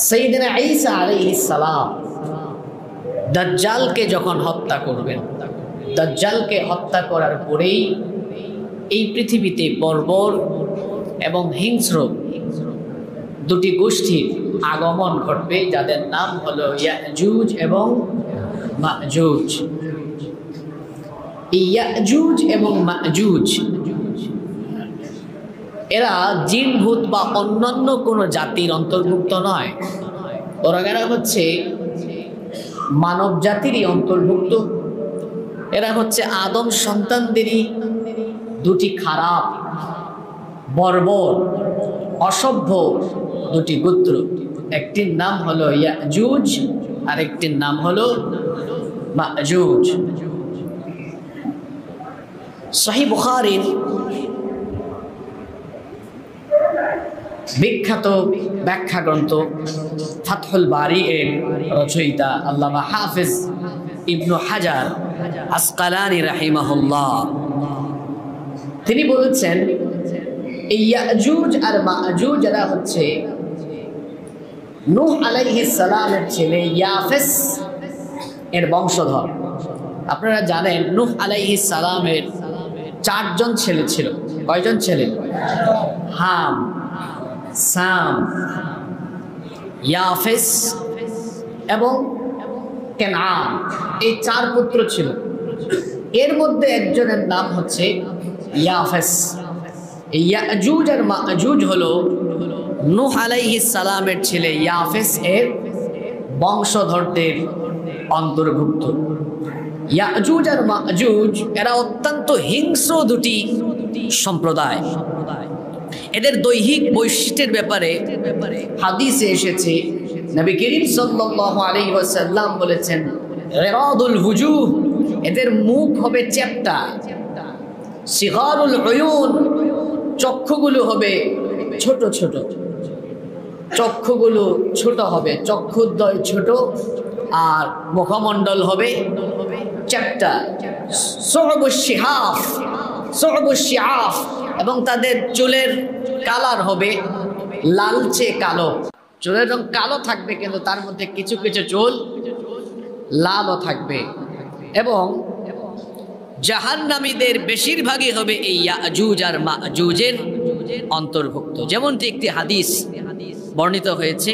সাইয়েদনা ঈসা আলাইহিস সালাম দাজ্জালকে যখন হত্যা করবেন, দাজ্জালকে হত্যা করার পরেই এই পৃথিবীতে বর্বর এবং হিংস্র দুটি গোষ্ঠীর আগমন ঘটবে, যাদের নাম হলো ইয়াজুজ এবং মাজুজ। ইয়াজুজ এবং মাজুজ এরা জিন ভূত বা অন্যান্য কোনো জাতির অন্তর্ভুক্ত নয়, বরং এরা হচ্ছে মানব জাতিরই অন্তর্ভুক্ত। এরা হচ্ছে আদম সন্তানদেরই দুটি খারাপ, বর্বর, অসভ্য দুটি গোত্র। একটির নাম হলো ইয়াজুজ আর একটির নাম হলো মাজুজ। সহিহ বুখারীর বিখ্যাত ব্যাখ্যা গ্রন্থ ফাতহুল বারি এর রচয়িতা আল্লামা হাফিজ ইবনু হাজার আসকালানি রাহিমাহুল্লাহ তিনি বলেছেন, এই ইয়াজুজ আর মাজুজ এরা হচ্ছে নূহ আলাইহিস সালামের ছেলে ইয়াফেস এর বংশধর। আপনারা জানেন নূহ আলাইহিস সালামের 4 জন ছেলে ছিল। কয়জন ছেলে? হাম, সাম, ইয়াফেস এবং কেনান, এই 4 পুত্র ছিল। এর মধ্যে একজনের নাম হচ্ছে ইয়াফেস। ইয়াজুজ আর মাজুজ হলো নূহ আলাইহিস সালামের ছেলে ইয়াফেস এর বংশধরদের অন্তর্ভুক্ত। ইয়াজুজ আর মাজুজ এরা অত্যন্ত হিংস্র দুটি সম্প্রদায়। এদের দৈহিক বৈশিষ্ট্যের ব্যাপারে হাদিসে এসেছে, নবী করিম সাল্লাল্লাহু আলাইহি ওয়াসাল্লাম বলেছেন, গিরাদুল হুজুহ, এদের মুখ হবে চ্যাপ্টা, সিগারুল উয়ুন, চক্ষুগুলো হবে ছোট ছোট, চক্ষুগুলো ছোট হবে, চক্ষুদ্বয় ছোট, আর মুখমণ্ডল হবে চ্যাপ্টা। সু'বুশ শিহাফ, সু'বুশ শিআফ, এবং তাদের চুলের কালার হবে লালচে কালো। চুলের রং কালো থাকবে, কিন্তু তার মধ্যে কিছু কিছু চুল লালও থাকবে। এবং জাহান্নামীদের বেশিরভাগই হবে এই ইয়াজুজ আর মাজুজের অন্তর্ভুক্ত। যেমনটি একটি হাদিস বর্ণিত হয়েছে,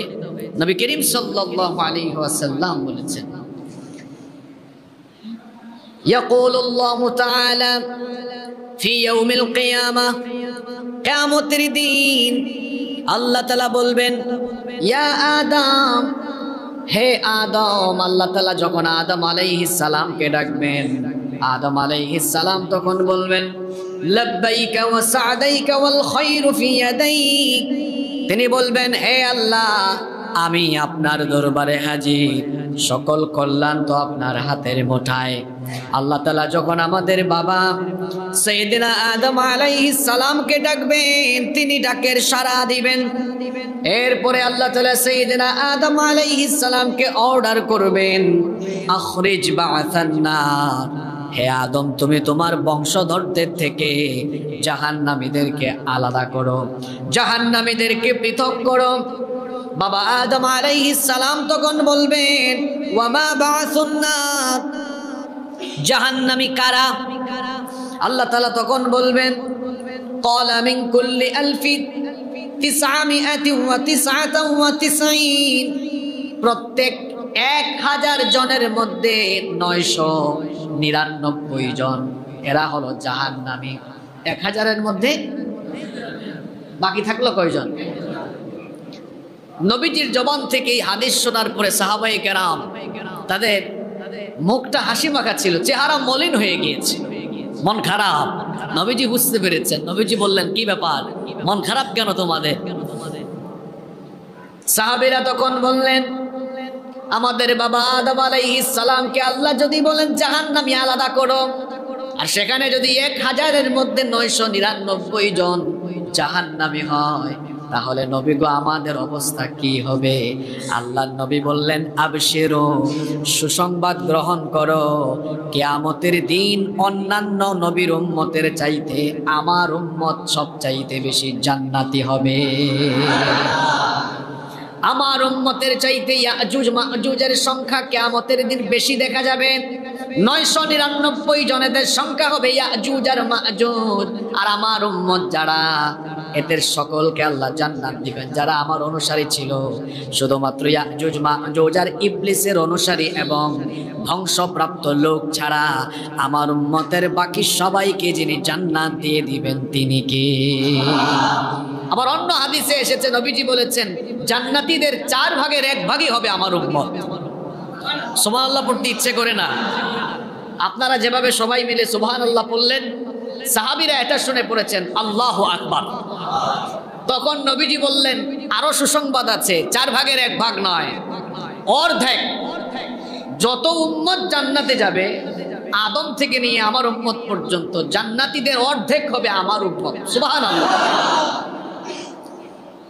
নবী করিম সাল্লাল্লাহু আলাইহি ওয়াসাল্লাম বলেছেন, ইয়াকুলুল্লাহু তাআলা ফি ইয়াউমিল কিয়ামাহ, কিয়ামতের দিন আল্লাহ তাআলা বলবেন, ইয়া আদম, হে আদম। আল্লাহ তাআলা যখন আদম আলাইহিস সালামকে ডাকবেন, আদম আলাইহিস সালাম তখন বলবেন, লাব্বাইকা ওয়া সা'দাইকা ওয়াল খায়রু ফি ইয়াদাইক। তিনি বলবেন, হে আল্লাহ, আমি আপনার দরবারে হাজির, সকল কল্যাণ তো আপনার হাতের মুঠায়। আল্লাহ তাআলা যখন আমাদের বাবা সাইয়েদনা আদম আলাইহিস সালামকে ডাকবেন, তিনি ডাকের সাড়া দিবেন। এরপরে আল্লাহ তাআলা সাইয়েদনা আদম আলাইহিস সালামকে অর্ডার করবেন, আখরিজ বা'সান নার, হে আদম, তুমি তোমার বংশধরদের থেকে জাহান্নামীদেরকে আলাদা করো, জাহান্নামীদেরকে পৃথক করো। বাবা আদম আলাইহিস সালাম তখন বলবেন, ওয়া মা বা'সুন নার, জাহান্নামী কারা? আল্লাহ তাআলা তখন বলবেন, ক্বালা মিন কুল্লি আলফি 999, প্রত্যেক 1000 জনের মধ্যে 999 জন এরা হলো জাহান্নামী। 1000-এর মধ্যে বাকি থাকলো কয়জন? নবীজির জবান থেকে এই হাদিস শোনার পরে সাহাবায়ে কেরাম, তাদের মুখটা হাসি মাখা ছিল, চেহারা মলিন হয়ে গিয়েছে, মন খারাপ। নবীজি বুঝতে পেরেছেন। নবীজি বললেন, কি ব্যাপার, মন খারাপ কেন তোমাদের? সাহাবীরা তখন বললেন, আমাদের বাবা আদম আলাইহিস সালামকে আল্লাহ যদি বলেন জাহান্নামী আলাদা করো, আর সেখানে যদি 1000-এর মধ্যে 999 জন জাহান্নামী হয়, তাহলে নবী গো, আমাদের অবস্থা কি হবে? আল্লাহর নবী বললেন, আবশিরু, সুসংবাদ গ্রহণ করো, কিয়ামতের দিন অন্যান্য নবীর উম্মতের চাইতে আমার উম্মত সব চাইতে বেশি জান্নাতি হবে। আমার উম্মতের চাইতে ইয়াজুজ মাজুজের সংখ্যা কিয়ামতের দিন বেশি দেখা যাবে। 999 জনেদের সংখ্যা হবে ইয়াজুজ আর মাজুজ। আর আমার উম্মত যারা, এদের সকলকে আল্লাহ জান্নাত দিবেন যারা আমার অনুসারী ছিল। শুধুমাত্র ইয়াজুজ মাজুজ আর ইবলিসের অনুসারী এবং ধ্বংসপ্রাপ্ত লোক ছাড়া আমার উম্মতের বাকি সবাইকে যিনি জান্নাত দিয়ে দিবেন তিনি কে? আবার অন্য হাদিসে এসেছে, নবীজি বলেছেন জান্নাতীদের 4 ভাগের 1 ভাগই হবে আমার উম্মত। সুবহানাল্লাহ পড়তে ইচ্ছে করে না? আপনারা যেভাবে সবাই মিলে সুবহানাল্লাহ পড়লেন, সাহাবীরা এটা শুনে পড়েছেন আল্লাহু আকবার। তখন নবীজি বললেন আরো সুসংবাদ আছে, 4 ভাগের 1 ভাগ নয়, অর্ধেক। যত উম্মত জান্নাতে যাবে আদম থেকে নিয়ে আমার উম্মত পর্যন্ত, জান্নাতীদের অর্ধেক হবে আমার উম্মত। সুবহানাল্লাহ।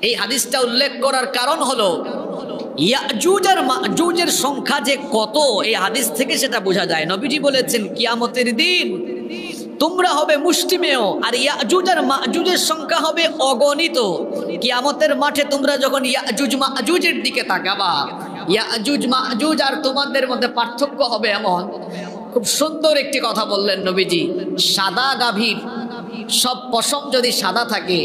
এই হাদিসটা উল্লেখ করার কারণ হলো ইয়াজুজ আর মাজুজের সংখ্যা যে কত, এই হাদিস থেকে সেটা বোঝা যায়। নবীজি বলেছেন কিয়ামতের দিন তোমরা হবে মুষ্টিমেয়, আর ইয়াজুজ আর মাজুজের সংখ্যা হবে অগণিত। কিয়ামতের মাঠে তোমরা যখন ইয়াজুজ মাজুজের দিকে তাকাবা, ইয়াজুজ মাজুজ আর তোমাদের মধ্যে পার্থক্য হবে এমন। খুব সুন্দর একটি কথা বললেন নবীজি, সাদা গাভীর সব পশম যদি সাদা থাকে,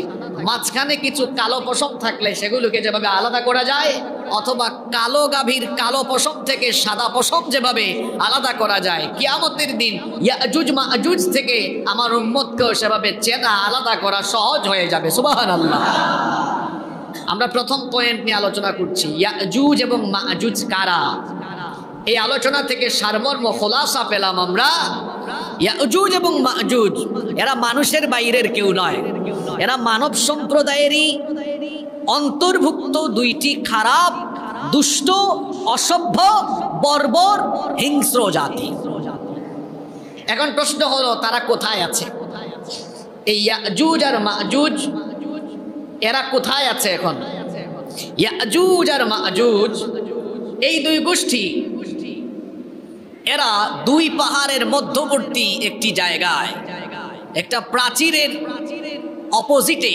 মাঝখানে কিছু কালো পশম থাকলে সেগুলোকে যেভাবে আলাদা করা যায়, অথবা কালো গাভীর কালো পশম থেকে সাদা পশম যেভাবে আলাদা করা যায়, কিয়ামতের দিন ইয়াজুজ মাজুজ থেকে আমার উম্মতকেও সেভাবে চেনা আলাদা করা সহজ হয়ে যাবে। সুবহানাল্লাহ। আমরা প্রথম পয়েন্ট নিয়ে আলোচনা করছি, ইয়াজুজ এবং মাজুজ কারা। এই আলোচনা থেকে সারমর্ম খোলাসা পেলাম আমরা, ইয়াজুজ এবং মাজুজ এরা মানুষের বাইরের কেউ নয়, এরা মানব সম্প্রদায়েরই অন্তর্ভুক্ত 2টি খারাপ, দুষ্ট, অসভ্য, বর্বর, হিংস্র জাতি। এখন প্রশ্ন হলো তারা কোথায় আছে? এই ইয়াজুজ আর মাজুজ এরা কোথায় আছে এখন? ইয়াজুজ আর মাজুজ এই 2 গোষ্ঠী, এরা 2 পাহাড়ের মধ্যবর্তী একটি জায়গায়, একটা প্রাচীরের অপোজিটে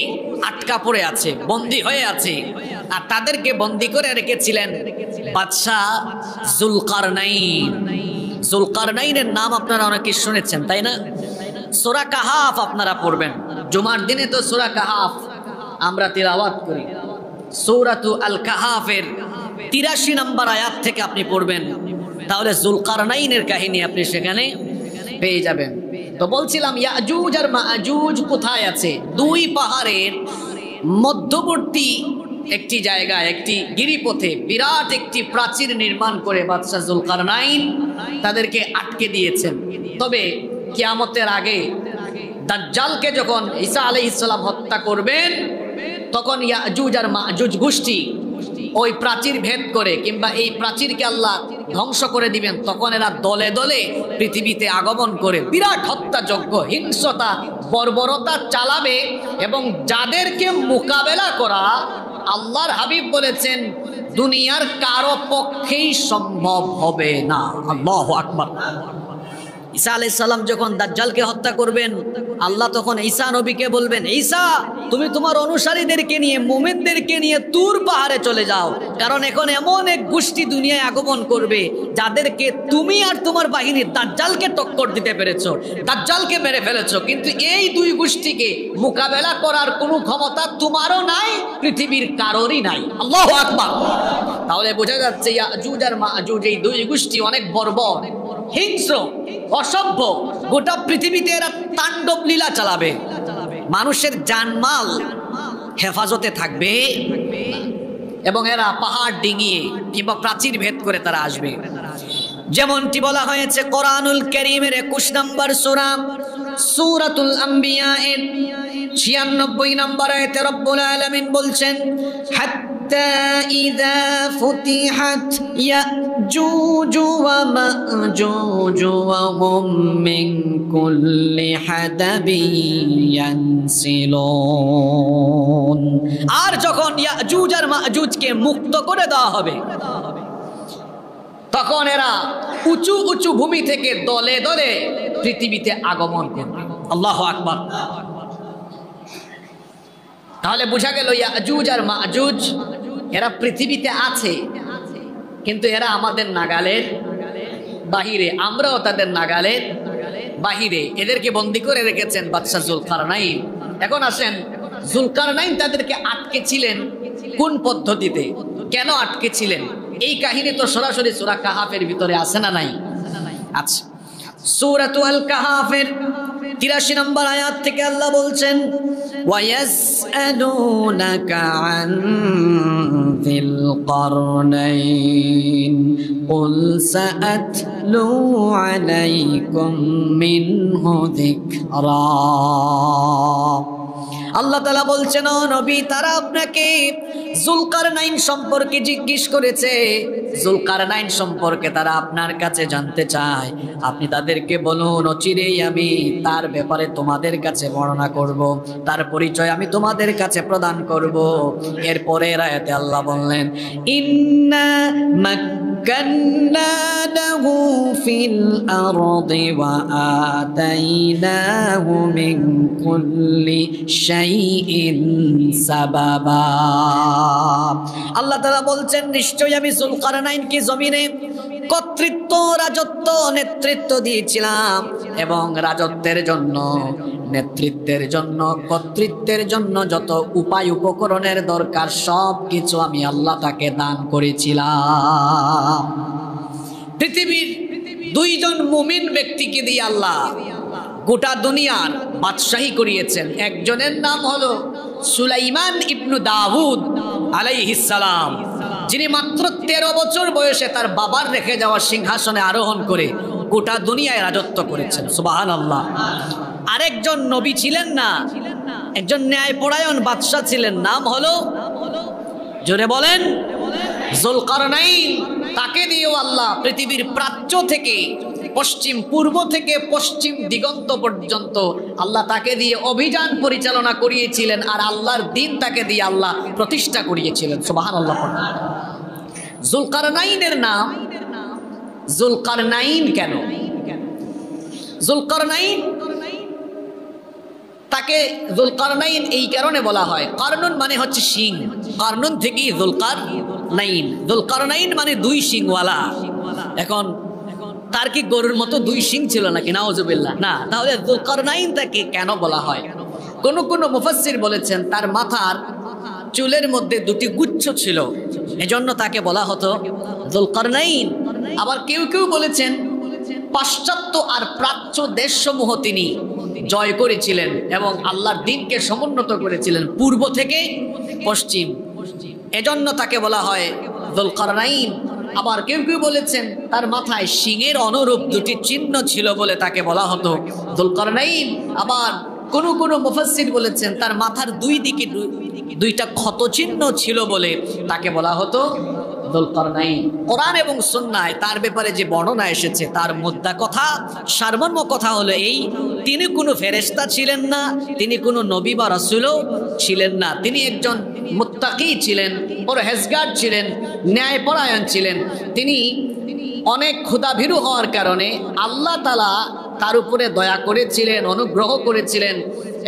আটকা পড়ে আছে, বন্দী হয়ে আছে। আর তাদেরকে বন্দী করে রেখেছিলেন বাদশাহ জুলকারনাইন। জুলকারনাইনের নাম আপনারা অনেকে শুনেছেন, তাই না? সূরা কাহাফ আপনারা পড়বেন, জুমার দিনে তো সূরা কাহাফ আমরা তিলাওয়াত করি। সূরাতু আল কাহাফের 83 নম্বর আয়াত থেকে আপনি পড়বেন, তাহলে জুলকারনাইনের কাহিনী আপনি সেখানে পেয়ে যাবেন। তো বলছিলাম ইয়াজুজ আর মাজুজ কোথায় আছে? 2 পাহাড়ের মধ্যবর্তী একটি জায়গায়, একটি গিরিপথে বিরাট একটি প্রাচীর নির্মাণ করে বাদশাহ জুলকারনাইন তাদেরকে আটকে দিয়েছেন। তবে কিয়ামতের আগে দাজ্জালকে যখন ঈসা আলাইহিস সালাম হত্যা করবেন, তখন ইয়াজুজ আর মাজুজ গোষ্ঠী ওই প্রাচীর ভেদ করে, কিংবা এই প্রাচীরকে আল্লাহ ধ্বংস করে দিবেন, তখন এরা দলে দলে পৃথিবীতে আগমন করে বিরাট হত্যাযজ্ঞ, হিংস্রতা, বর্বরতা চালাবে। এবং যাদেরকে মোকাবেলা করা আল্লাহর হাবিব বলেছেন দুনিয়ার কারো পক্ষেই সম্ভব হবে না। আল্লাহু আকবার। ঈসা আলাইহিস সালাম যখন দাজ্জালকে হত্যা করবেন, আল্লাহ তখন ঈসা নবীকে বলবেন, ঈসা তুমি তোমার অনুসারীদেরকে নিয়ে, মুমিনদেরকে নিয়ে তুর পাহাড়ে চলে যাও, কারণ এখন এমন এক গোষ্ঠী দুনিয়ায় আগমন করবে যাদেরকে তুমি আর তোমার বাহিনী দাজ্জালকে টক্কর দিতে পেরেছো, দাজ্জালকে মেরে ফেলেছো, কিন্তু এই 2 গোষ্ঠীকে মোকাবেলা করার কোনো ক্ষমতা তোমারও নাই, পৃথিবীর কারোরই নাই। আল্লাহু আকবার। তাহলে বোঝা যাচ্ছে ইয়াজুজ আর মাজুজ এই 2 গোষ্ঠী অনেক বর্বর, হিংস্র, অসভ্য। গোটা পৃথিবীতে এরা তাণ্ডব লীলা চালাবে, মানুষের জানমাল হেফাজতে থাকবে, এবং এরা পাহাড় ডিঙিয়ে কিংবা প্রাচীর ভেদ করে তারা আসবে। যেমনটি বলা হয়েছে কোরআনুল কারীমের 21 নম্বর সূরা সূরাতুল আম্বিয়া এর 96 নম্বর আয়াতে রব্বুল আলামিন বলছেন, হাত্তা ইযা ফুতিহাত ইয়াজুজ ওয়া মাজুজ ওয়া হুম মিন কুল্লি হাদাবিন ইয়ানসিলুন। আর যখন ইয়াজুজ আর মাজুজকে মুক্ত করে দেওয়া হবে, তখন এরা উঁচু উঁচু ভূমি থেকে দলে দলে পৃথিবীতে আগমন করবে। আল্লাহু আকবার। তাহলে বোঝা গেল ইয়াজুজ আর মাজুজ এরা পৃথিবীতে আছে, কিন্তু এরা আমাদের নাগালের বাহিরে, আমরাও তাদের নাগালের বাহিরে। এদেরকে বন্দী করে রেখেছেন বাদশা জুলকারনাইন। এখন আসেন, জুলকারনাইন তাদেরকে আটকে ছিলেন কোন পদ্ধতিতে, কেন আটকে ছিলেন? এই কাহিনী তো সরাসরি সূরা কাহাফের ভিতরে আছে না নাই? আচ্ছা, সূরাতুল কাহাফের 83 নম্বর আয়াত থেকে আল্লাহ বলছেন, ওয়ায়াসআলুনাকা আন যিল কারনাইন কুল সাআতলু আলাইকুম মিনহু যিকরা। আল্লাহ তাআলা বলছেন, ও নবী, তারা আপনাকে জুলকারনাইন সম্পর্কে জিজ্ঞেস করেছে, জুলকারনাইন সম্পর্কে তারা আপনার কাছে জানতে চায়। আপনি তাদেরকে বলুন, অচিরেই আমি তার ব্যাপারে তোমাদের কাছে বর্ণনা করব, তার পরিচয় আমি তোমাদের কাছে প্রদান করব। এরপরে আয়াতে আল্লাহ বললেন, ইন্না মাক্কান্না লাহু ফিল আরদি ওয়া আতাইনাহু মিন কুল্লি শাইইন সাবাবা। আল্লাহ তাআলা বলছেন, নিশ্চয়ই আমি জুলকারনাইনকে জমিনে কর্তৃত্ব, রাজত্ব, নেতৃত্ব দিয়েছিলাম, এবং রাজত্বের জন্য, নেতৃত্বের জন্য, কর্তৃত্বের জন্য যত উপায় উপকরণের দরকার সব কিছু আমি আল্লাহ তাকে দান করেছিলাম। পৃথিবীর দুইজন মুমিন ব্যক্তিকে দিয়ে আল্লাহ গোটা দুনিয়ার বাদশাহী করিয়েছেন। একজনের নাম হলো সুলাইমান ইবনু দাউদ আলাইহিস সালাম, যিনি মাত্র 13 বছর বয়সে তার বাবার রেখে যাওয়া সিংহাসনে আরোহণ করে গোটা দুনিয়ায় রাজত্ব করেছেন। সুবহানাল্লাহ। আরেকজন নবী ছিলেন না, একজন ন্যায়পরায়ণ বাদশা ছিলেন, নাম হলো, জোরে বলেন, জুলকারনাইন। তাকে দিয়েও আল্লাহ পৃথিবীর প্রাচ্য থেকে পশ্চিম, পূর্ব থেকে পশ্চিম দিগন্ত পর্যন্ত আল্লাহ তাকে দিয়ে অভিযান পরিচালনা করিয়েছিলেন, আর আল্লাহর দিন তাকে দিয়ে আল্লাহ প্রতিষ্ঠা করিয়েছিলেন। সুবহানাল্লাহ। জুলকারনাইনের নাম জুলকারনাইন কেন? জুলকারনাইন, তাকে জুলকারনাইন এই কারণে বলা হয়, কারনুন মানে হচ্ছে শিং, কারনুন থেকেই জুলকারনাইন। জুলকারনাইন মানে দুই শিংওয়ালা। এখন তার কি গরুর মতো দুই শিং ছিল নাকি? নাউজুবিল্লাহ, না। তাহলে জুলকারনাইন তাকে কেন বলা হয়? কোন কোন মুফাসসির বলেছেন তার মাথার চুলের মধ্যে দুটি গুচ্ছ ছিল, এজন্য তাকে বলা হতো জুলকারনাইন। আবার কেউ কেউ বলেছেন পাশ্চাত্য আর প্রাচ্য দেশসমূহ তিনি জয় করেছিলেন এবং আল্লাহর দ্বীনকে সমুন্নত করেছিলেন পূর্ব থেকে পশ্চিম, এজন্য তাকে বলা হয় জুলকারনাইন। আবার কেউ কেউ বলেছেন তার মাথায় শিংয়ের অনুরূপ দুটি চিহ্ন ছিল বলে তাকে বলা হতো জুলকারনাইন। আবার কোন কোন মুফাসসির বলেছেন তার মাথার দুই দিকে দুইটা ক্ষত চিহ্ন ছিল বলে তাকে বলা হতো জুলকারনাইন। কোরআন এবং সুন্নায় তার ব্যাপারে যে বর্ণনা এসেছে তার মুদ্রা কথা, সারমর্ম কথা হলো এই, তিনি কোনো ফেরেশতা ছিলেন না, তিনি কোনো নবী বা রাসূলও ছিলেন না। তিনি একজন মুত্তাকি ছিলেন, পরহেজগার ছিলেন, ন্যায়পরায়ণ ছিলেন। তিনি অনেক ক্ষুধাভীরু হওয়ার কারণে আল্লাহ তাআলা তার উপরে দয়া করেছিলেন, অনুগ্রহ করেছিলেন,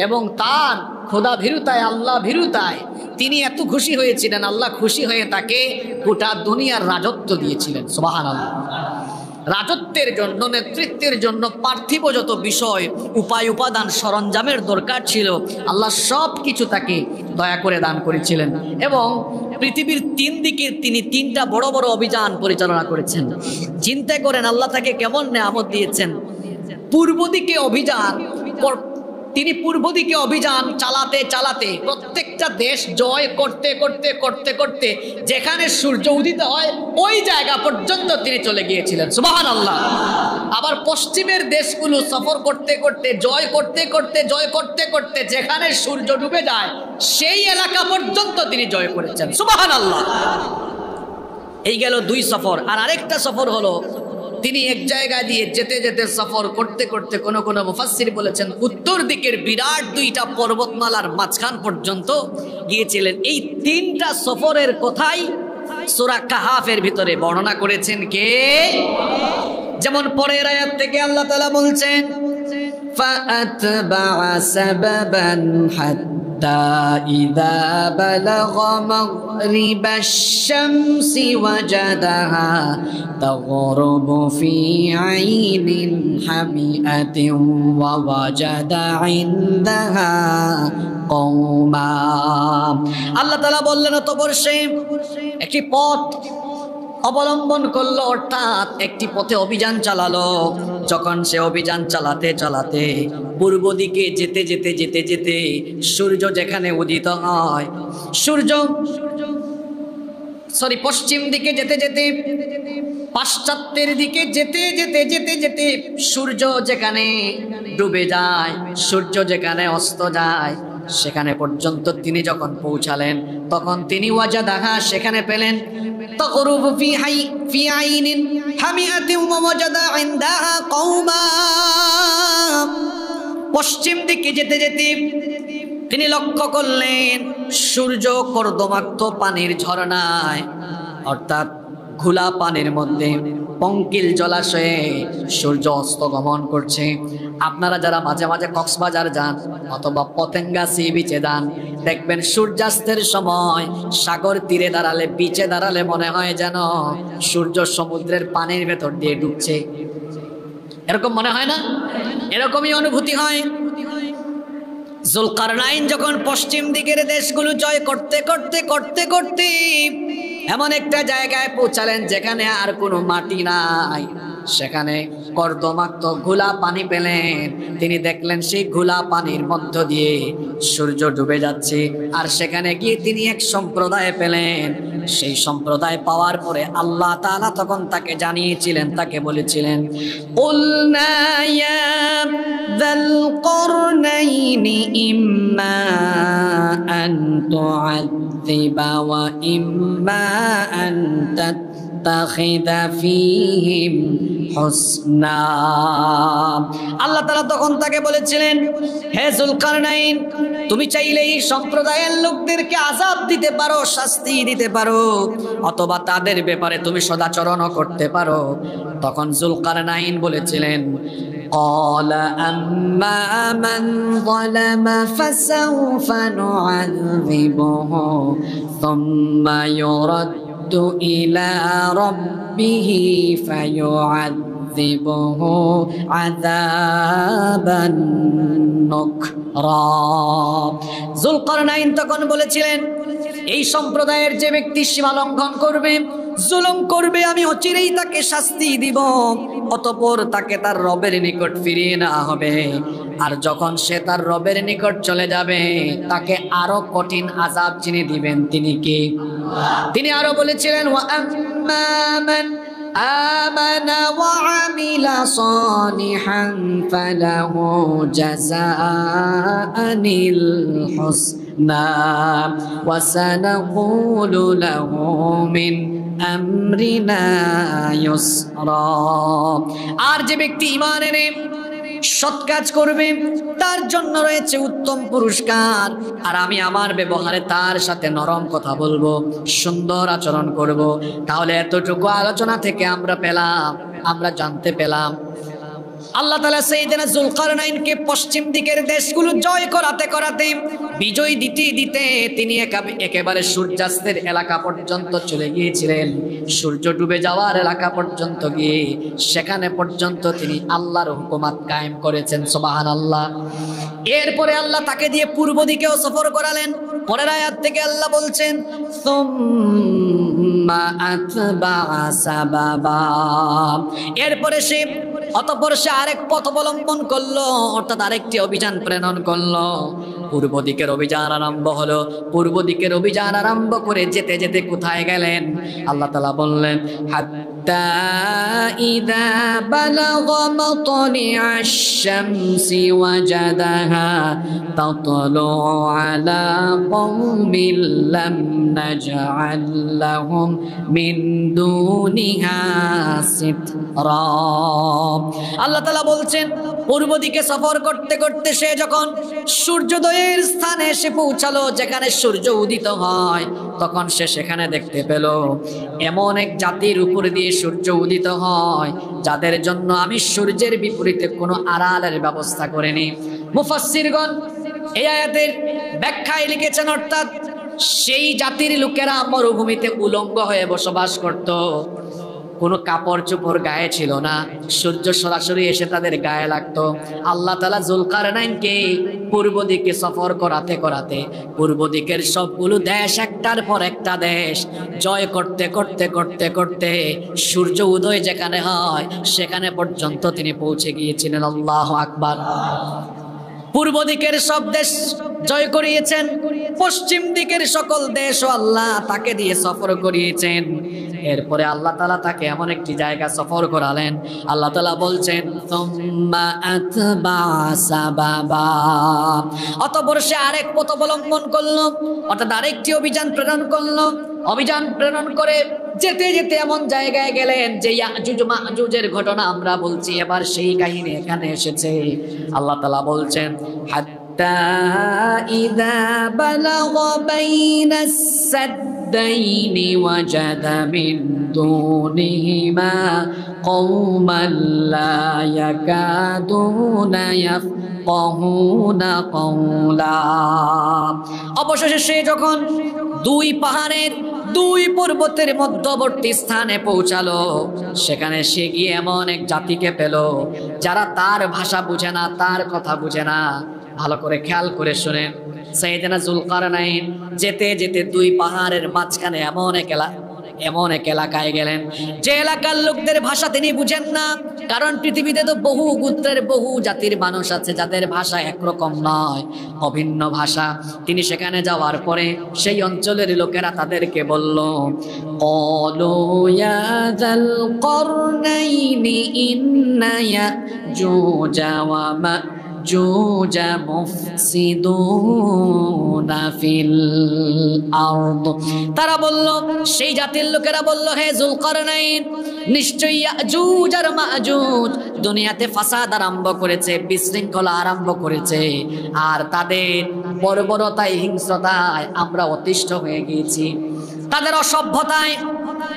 এবং তার ক্ষুধাভীরুতায়, আল্লাহ ভীরুতায় তিনি এত খুশি হয়েছিলেন, আল্লাহ খুশি হয়ে তাকে গোটা দুনিয়ার রাজত্ব দিয়েছিলেন। সুবহানাল্লাহ। রাজত্বের জন্য, নেতৃত্বের জন্য পার্থিব যত বিষয়, উপায়, উপাদান, সরঞ্জামের দরকার ছিল আল্লাহ সব কিছু তাকে দয়া করে দান করেছিলেন। এবং পৃথিবীর 3 দিকে তিনি 3টা বড় বড় অভিযান পরিচালনা করেছেন। চিন্তা করেন আল্লাহ তাকে কেমন নেয়ামত দিয়েছেন। পূর্ব দিকে অভিযান, তিনি পূর্ব দিকে অভিযান চালাতে চালাতে প্রত্যেকটা দেশ জয় করতে করতে করতে করতে যেখানে সূর্য উদিত হয় ওই জায়গা পর্যন্ত তিনি চলে গিয়েছিলেন। সুবহানাল্লাহ। আবার পশ্চিমের দেশগুলো সফর করতে করতে, জয় করতে করতে, জয় করতে করতে যেখানে সূর্য ডুবে যায় সেই এলাকা পর্যন্ত তিনি জয় করেছেন। সুবহানাল্লাহ। এই গেল 2 সফর। আর আরেকটা সফর হলো তিনি এক জায়গা দিয়ে যেতে যেতে সফর করতে করতে কোন কোন মুফাসসির বলেছেন উত্তর দিকের বিরাট 2টা পর্বতমালার মাঝখান পর্যন্ত গিয়েছিলেন। এই 3টা সফরের কথাই সূরা কাহাফের ভিতরে বর্ণনা করেছেন কে? যেমন পরের আয়াত থেকে আল্লাহ তাআলা বলছেন, ফাআতবাআ সাবাবান হাত্তা حتى إذا بلغ مغرب الشمس وجدها تغرب في عين حمئة ووجد عندها قوما আল্লাহ তাআলা বললেন অতঃপর সে একটি পথ অবলম্বন করলো, অর্থাৎ একটি পথে অভিযান চালালো। যখন সে অভিযান চালাতে চালাতে পূর্ব দিকে যেতে যেতে যেতে যেতে সূর্য যেখানে উদিত হয়, পশ্চিম দিকে যেতে যেতে, পাশ্চাত্যের দিকে যেতে যেতে যেতে যেতে সূর্য যেখানে ডুবে যায়, সূর্য যেখানে অস্ত যায়, সেখানে পর্যন্ত তিনি যখন পৌঁছালেন তখন তিনি ওয়াজাদাহা সেখানে পেলেন তাগরুবু ফি আইনিন হামিআতিন ওয়া ওয়াজাদা ইনদাহা কওমা। পশ্চিম দিকে যেতে যেতে তিনি লক্ষ্য করলেন সূর্য কর্দমাক্ত পানির ঝরনায়, অর্থাৎ ঘোলা পানির মধ্যে পঙ্কিল জলাশয়ে সূর্য অস্ত গমন করছে। আপনারা যারা মাঝে মাঝে কক্সবাজার যান অথবা পতেঙ্গা সি বিচে যান, দেখবেন সূর্যাস্তের সময় সাগর তীরে দাঁড়ালে, বিচে দাঁড়ালে মনে হয় যেন সূর্য সমুদ্রের পানির ভেতর দিয়ে ডুবছে। এরকম মনে হয় না? এরকমই অনুভূতি হয়। জুলকারনাইন যখন পশ্চিম দিকের দেশগুলো জয় করতে করতে করতে করতে এমন একটা জায়গায় পৌঁছালেন যেখানে আর কোনো মাটি নাই, সেখানে কর্দমাক্ত ঘোলা পানি পেলেন। তিনি দেখলেন সেই ঘোলা পানির মধ্য দিয়ে সূর্য ডুবে যাচ্ছে। আর সেখানে গিয়ে তিনি এক সম্প্রদায় পেলেন। সেই সম্প্রদায় পাওয়ার পরে আল্লাহ তাআলা তখন তাকে জানিয়েছিলেন, তাকে বলেছিলেন, কুলনা ইয়া যাল করনাইনি ইম্মা আন তুআযিবা ওয়া ইম্মা আন তাত্তাখিযা ফীহিম হুসনা। আল্লাহ তাআলা তখন তাকে বলেছিলেন, হে জুলকারনাইন, তুমি চাইলে এই সম্প্রদায়ের লোকদেরকে আযাব দিতে পারো, শাস্তি দিতে পারো, অথবা তাদের ব্যাপারে তুমি সদাচরণও করতে পারো। তখন জুলকারনাইন বলেছিলেন, قال أما من ظلم فسوف نعذبه ثم يرد إلى ربه فيعذبه عذابا نكرا। জুলকারনাইন তখন বলেছিলেন, এই সম্প্রদায়ের যে ব্যক্তি সীমা লঙ্ঘন করবে, জুলুম করবে, আমি অচিরেই তাকে শাস্তি দিব, অতঃপর তাকে তার রবের নিকট ফিরিয়ে নেওয়া হবে। আর যখন সে তার রবের নিকট চলে যাবে তাকে আরো কঠিন আযাব যিনি দিবেন তিনি কে? তিনি আরো বলেছিলেন, ওয়া আম্মা মান আমানা ওয়া আমিলা সালিহান ফালাহু জাযাআনিল হুসনা ওয়া সানাকুলু লাহু মিন আমরিনা ইউসরা। আর যে ব্যক্তি ঈমান এনে সৎ কাজ করবে তার জন্য রয়েছে উত্তম পুরস্কার। আর আমি আমার ব্যবহারে তার সাথে নরম কথা বলবো, সুন্দর আচরণ করব। তাহলে এতটুকু আলোচনা থেকে আমরা জানতে পেলাম আল্লাহ তাআলা সাইয়েদনা জুলকারনাইনকে পশ্চিম দিকের দেশগুলো জয় করাতে করাতে, বিজয় দিতে দিতে তিনি একেবারে সূর্যাস্তের এলাকা পর্যন্ত চলে গিয়েছিলেন। সূর্য ডুবে যাওয়ার এলাকা পর্যন্ত গিয়ে সেখানে পর্যন্ত তিনি আল্লাহর হুকুমত কায়েম করেছেন। সুবহানাল্লাহ। এরপরে আল্লাহ তাকে দিয়ে পূর্ব দিকেও সফর করালেন। পরের আয়াত থেকে আল্লাহ বলছেন, সুম্মা আতবাআ সাবাবা। এরপরে অতঃপর সে আরেক পথ অবলম্বন করলো, অর্থাৎ আরেকটি অভিযান প্রেরণ করলো। পূর্ব দিকের অভিযান আরম্ভ হলো। পূর্ব দিকের অভিযান আরম্ভ করে যেতে যেতে কোথায় গেলেন? আল্লাহ তাআলা বললেন, হাত্তা ইযা বালাগা মাতলিআশ শামসি ওয়াজাদাহা তাতলু আলা কওমিন লাম নাজআল লাহুম মিন দুনিহা সিতরা। আল্লাহ তাআলা বলছেন, পূর্ব দিকে সফর করতে করতে সে যখন সূর্যোদয়ের স্থানে এসে পৌঁছালো, যেখানে সূর্য উদিত হয়, তখন সে সেখানে দেখতে পেল এমন এক জাতির উপর দিয়ে সূর্য উদিত হয় যাদের জন্য আমি সূর্যের বিপরীতে কোনো আড়ালের ব্যবস্থা করিনি। মুফাসসিরগণ এই আয়াতের ব্যাখ্যায় লিখেছেন অর্থাৎ সেই জাতির লোকেরা মরুভূমিতে উলঙ্গ হয়ে বসবাস করত, কোনো কাপড় চোপড় গায়ে ছিল না, সূর্য সরাসরি এসে তাদের গায়ে লাগতো। আল্লাহ তাআলা যুলকারনাইনকে পূর্ব দিকে সফর করাতে করাতে পূর্ব দিকের সবগুলো দেশ একটার পর একটা দেশ জয় করতে করতে করতে করতে সূর্য উদয় যেখানে হয় সেখানে পর্যন্ত তিনি পৌঁছে গিয়েছিলেন। আল্লাহু আকবার। পূর্ব দিকের সব দেশ জয় করিয়েছেন, পশ্চিম দিকের সকল দেশও আল্লাহ তাকে দিয়ে সফর করিয়েছেন। এরপরে আল্লাহ তাআলা তাকে এমন একটি জায়গা সফর করালেন, আল্লাহ তাআলা বলছেন সুম্মা আতবা সাবাবা, অতঃপর সে আরেক পথ অবলম্বন করলো, অর্থাৎ আরেকটি অভিযান প্রেরণ করলো। অভিযান প্রেরণ করে যেতে যেতে এমন জায়গায় গেলেন যে ইয়াজুজ মাজুজের ঘটনা আমরা বলছি, এবার সেই কাহিনী এখানে এসেছে। আল্লাহ তাআলা বলছেন হাত্তা ইযা বালাগা বাইনাস সাদ্দাইনি ওয়াজাদা মিন দুনিহিমা কওমান লা ইয়াকাদুনা ইয়াফকাহুনা কওলা। অবশেষে সে যখন দুই পাহাড়ের দুই পর্বতের মধ্যবর্তী স্থানে পৌঁছালো, সেখানে সে গিয়ে এমন এক জাতিকে পেল যারা তার ভাষা বুঝে না, তার কথা বুঝে না। ভালো করে খেয়াল করে শুনেন, সাইয়েদনা যুলকারনাইন যেতে যেতে দুই পাহাড়ের মাঝখানে এমন এক এলাকায় গেলেন যে এলাকার লোকদের ভাষা তিনি বুঝেন না, কারণ পৃথিবীতে তো বহু গোত্রের বহু জাতির মানুষ আছে যাদের ভাষা একরকম নয়, অভিন্ন ভাষা। তিনি সেখানে যাওয়ার পরে সেই অঞ্চলের লোকেরা তাদেরকে বলল ক্বালু ইয়া যাল করনাইনি ইন্না ইয়াজুজা ওয়া মাজুজা মুফসিদুনা ফিল আরদ। তারা বলল, সেই জাতির লোকেরা বলল, হে যুলকারনাইন, নিশ্চয়ই ইয়াজুজ আর মাজুজ দুনিয়াতে ফাসাদ আরম্ভ করেছে, বিশৃঙ্খলা আরম্ভ করেছে, আর তাদের বর্বরতায় হিংস্রতায় আমরা অতিষ্ঠ হয়ে গিয়েছি। তাদের অসভ্যতায়,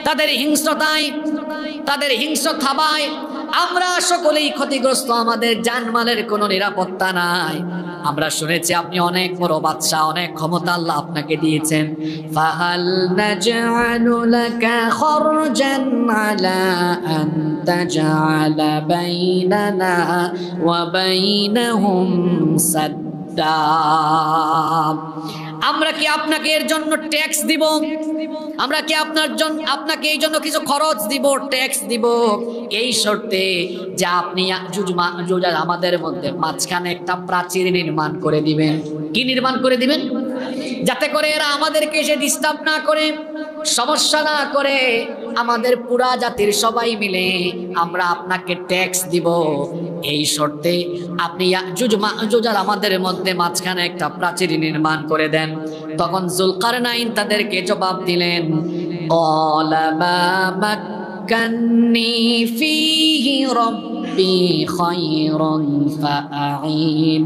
তাদের হিংস্রতায়, তাদের হিংস্র থাবায় আমরা সকলেই ক্ষতিগ্রস্ত, আমাদের জানমালের কোনো নিরাপত্তা নাই। আমরা শুনেছি আপনি অনেক বড় বাদশা, অনেক ক্ষমতা আল্লাহ আপনাকে দিয়েছেন। ফাহাল নাজআলু লাকা খরজান আলা আন তাজআলা বাইনানা ওয়া বাইনাহুম সাদ্দা, আমরা কি আপনাকে এর জন্য ট্যাক্স দিব? আমরা কি আপনাকে এই জন্য কিছু খরচ দিব, ট্যাক্স দিব, এই শর্তে যে আপনি ইয়াজুজ মাজুজ আমাদের মধ্যে মাঝখানে একটা প্রাচীর নির্মাণ করে দিবেন। কি নির্মাণ করে দিবেন? যাতে করে এরা আমাদেরকে এসে ডিস্টার্ব না করে, সমস্যা না করে, আমাদের পুরা জাতির সবাই মিলে আমরা আপনাকে ট্যাক্স দিব, এই শর্তে আপনি ইয়াজুজ মাজুজ আমাদের মধ্যে মাঝখানে একটা প্রাচীর নির্মাণ করে দেন। তখন যুলকারনাইন তাদেরকে জবাব দিলেন ক্বালা মা মাক্কান্নী ফীহি রাব্বী খায়রুন ফাআইনুনি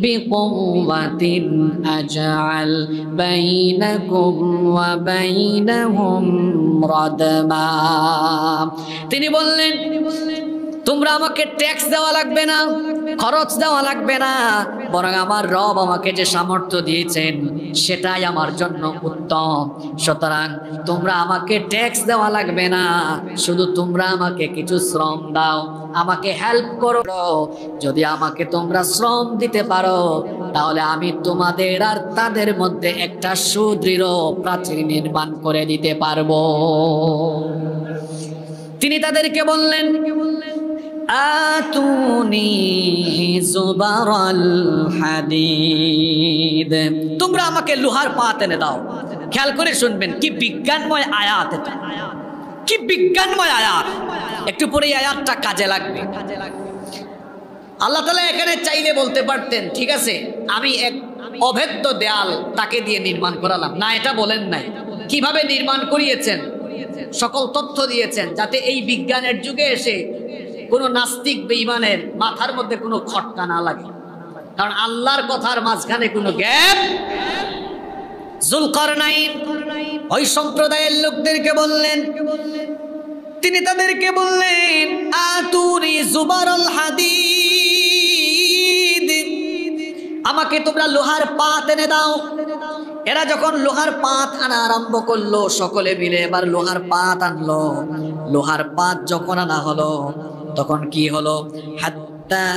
বিকুওয়াতিন আজআল বাইনাকুম ওয়া বাইনাহুম রাদমা। তিনি বললেন, তোমরা আমাকে ট্যাক্স দেওয়া লাগবে না, খরচ দেওয়া লাগবে না, বরং আমার রব আমাকে যে সামর্থ্য দিয়েছেন সেটাই আমার জন্য উত্তম। সুতরাং তোমরা আমাকে ট্যাক্স দেওয়া লাগবে না, শুধু তোমরা আমাকে কিছু শ্রম দাও, আমাকে হেল্প করো। যদি আমাকে তোমরা শ্রম দিতে পারো তাহলে আমি তোমাদের আর তাদের মধ্যে একটা সুদৃঢ় প্রাচীর নির্মাণ করে দিতে পারবো। তিনি তাদেরকে বললেন আতুনি জুবারাল হাদিদ, তোমরা আমাকে লোহার পাত এনে দাও। খেয়াল করে শুনবেন, কি বিজ্ঞানময় আয়াত এটা, কি বিজ্ঞানময় আয়াত। একটু পরে এই আয়াতটা কাজে লাগবে। আল্লাহ তাআলা এখানে চাইলে বলতে পারতেন ঠিক আছে আমি এক অভেদ্য দেয়াল তাকে দিয়ে নির্মাণ করালাম, না, এটা বলেন নাই। কিভাবে নির্মাণ করিয়েছেন সকল তথ্য দিয়েছেন, যাতে এই বিজ্ঞানের যুগে এসে কোনো নাস্তিক বেঈমানের মাথার মধ্যে কোনো খটকা না লাগে, কারণ আল্লাহর কথার মাঝখানে কোনো গ্যাপ। যুলকারনাইন ওই সম্প্রদায়ের লোকদেরকে বললেন, তিনি তাদেরকে বললেন আতুনি জুবারাল হাদিদ, আমাকে তোমরা লোহার পাত এনে দাও। এরা যখন লোহার পাত আনা আরম্ভ করলো, সকলে মিলে এবার লোহার পাত আনলো। লোহার পাত যখন আনা হলো তখন কি হলো, হাত্তা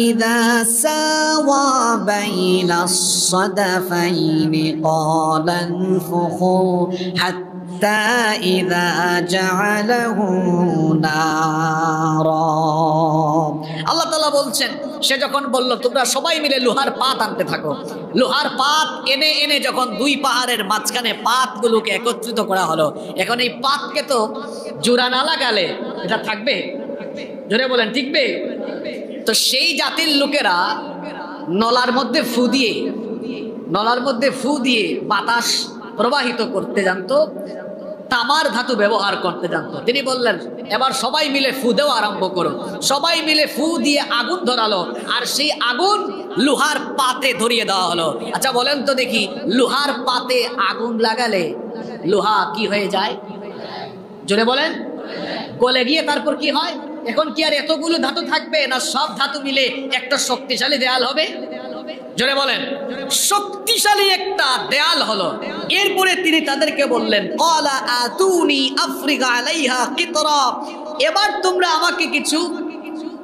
ইযা সাওয়া বাইনাস সাদাফাইনি ক্বালা আনফুখু হাত্তা ইযা জাআলাহু নারা। আল্লাহ তাআলা বলছেন, সে যখন বলল তোমরা সবাই মিলে লোহার পাত আনতে থাকো, লোহার পাত এনে এনে যখন দুই পাহাড়ের মাঝখানে পাতগুলোকে একত্রিত করা হলো, এখন এই পাতকে তো জোড়া না লাগালে এটা থাকবে? জোরে বলেন, ঠিকবে? তো সেই জাতির লোকেরা নলার মধ্যে ফু দিয়ে বাতাস প্রবাহিত করতে জানতো, তামার ধাতু ব্যবহার করতে জানতো। তিনি বললেন এবার সবাই মিলে ফু দেওয়া আরম্ভ করো। সবাই মিলে ফু দিয়ে আগুন ধরালো, আর সেই আগুন লোহার পাতে ধরিয়ে দেওয়া হলো। আচ্ছা বলেন তো দেখি, লোহার পাতে আগুন লাগালে লোহা কি হয়ে যায়? জোরে বলেন, গলে গিয়ে তারপর কি হয়? এখন কি আর এতগুলো ধাতু থাকবে, না সব ধাতু মিলে একটা শক্তিশালী দেয়াল হবে? জোরে বলেন, শক্তিশালী একটা দেয়াল হলো। এরপরে তিনি তাদেরকে বললেন, ক্বালা আতুনি আফরিগা আলাইহা কিতরা, এবার তোমরা আমাকে কিছু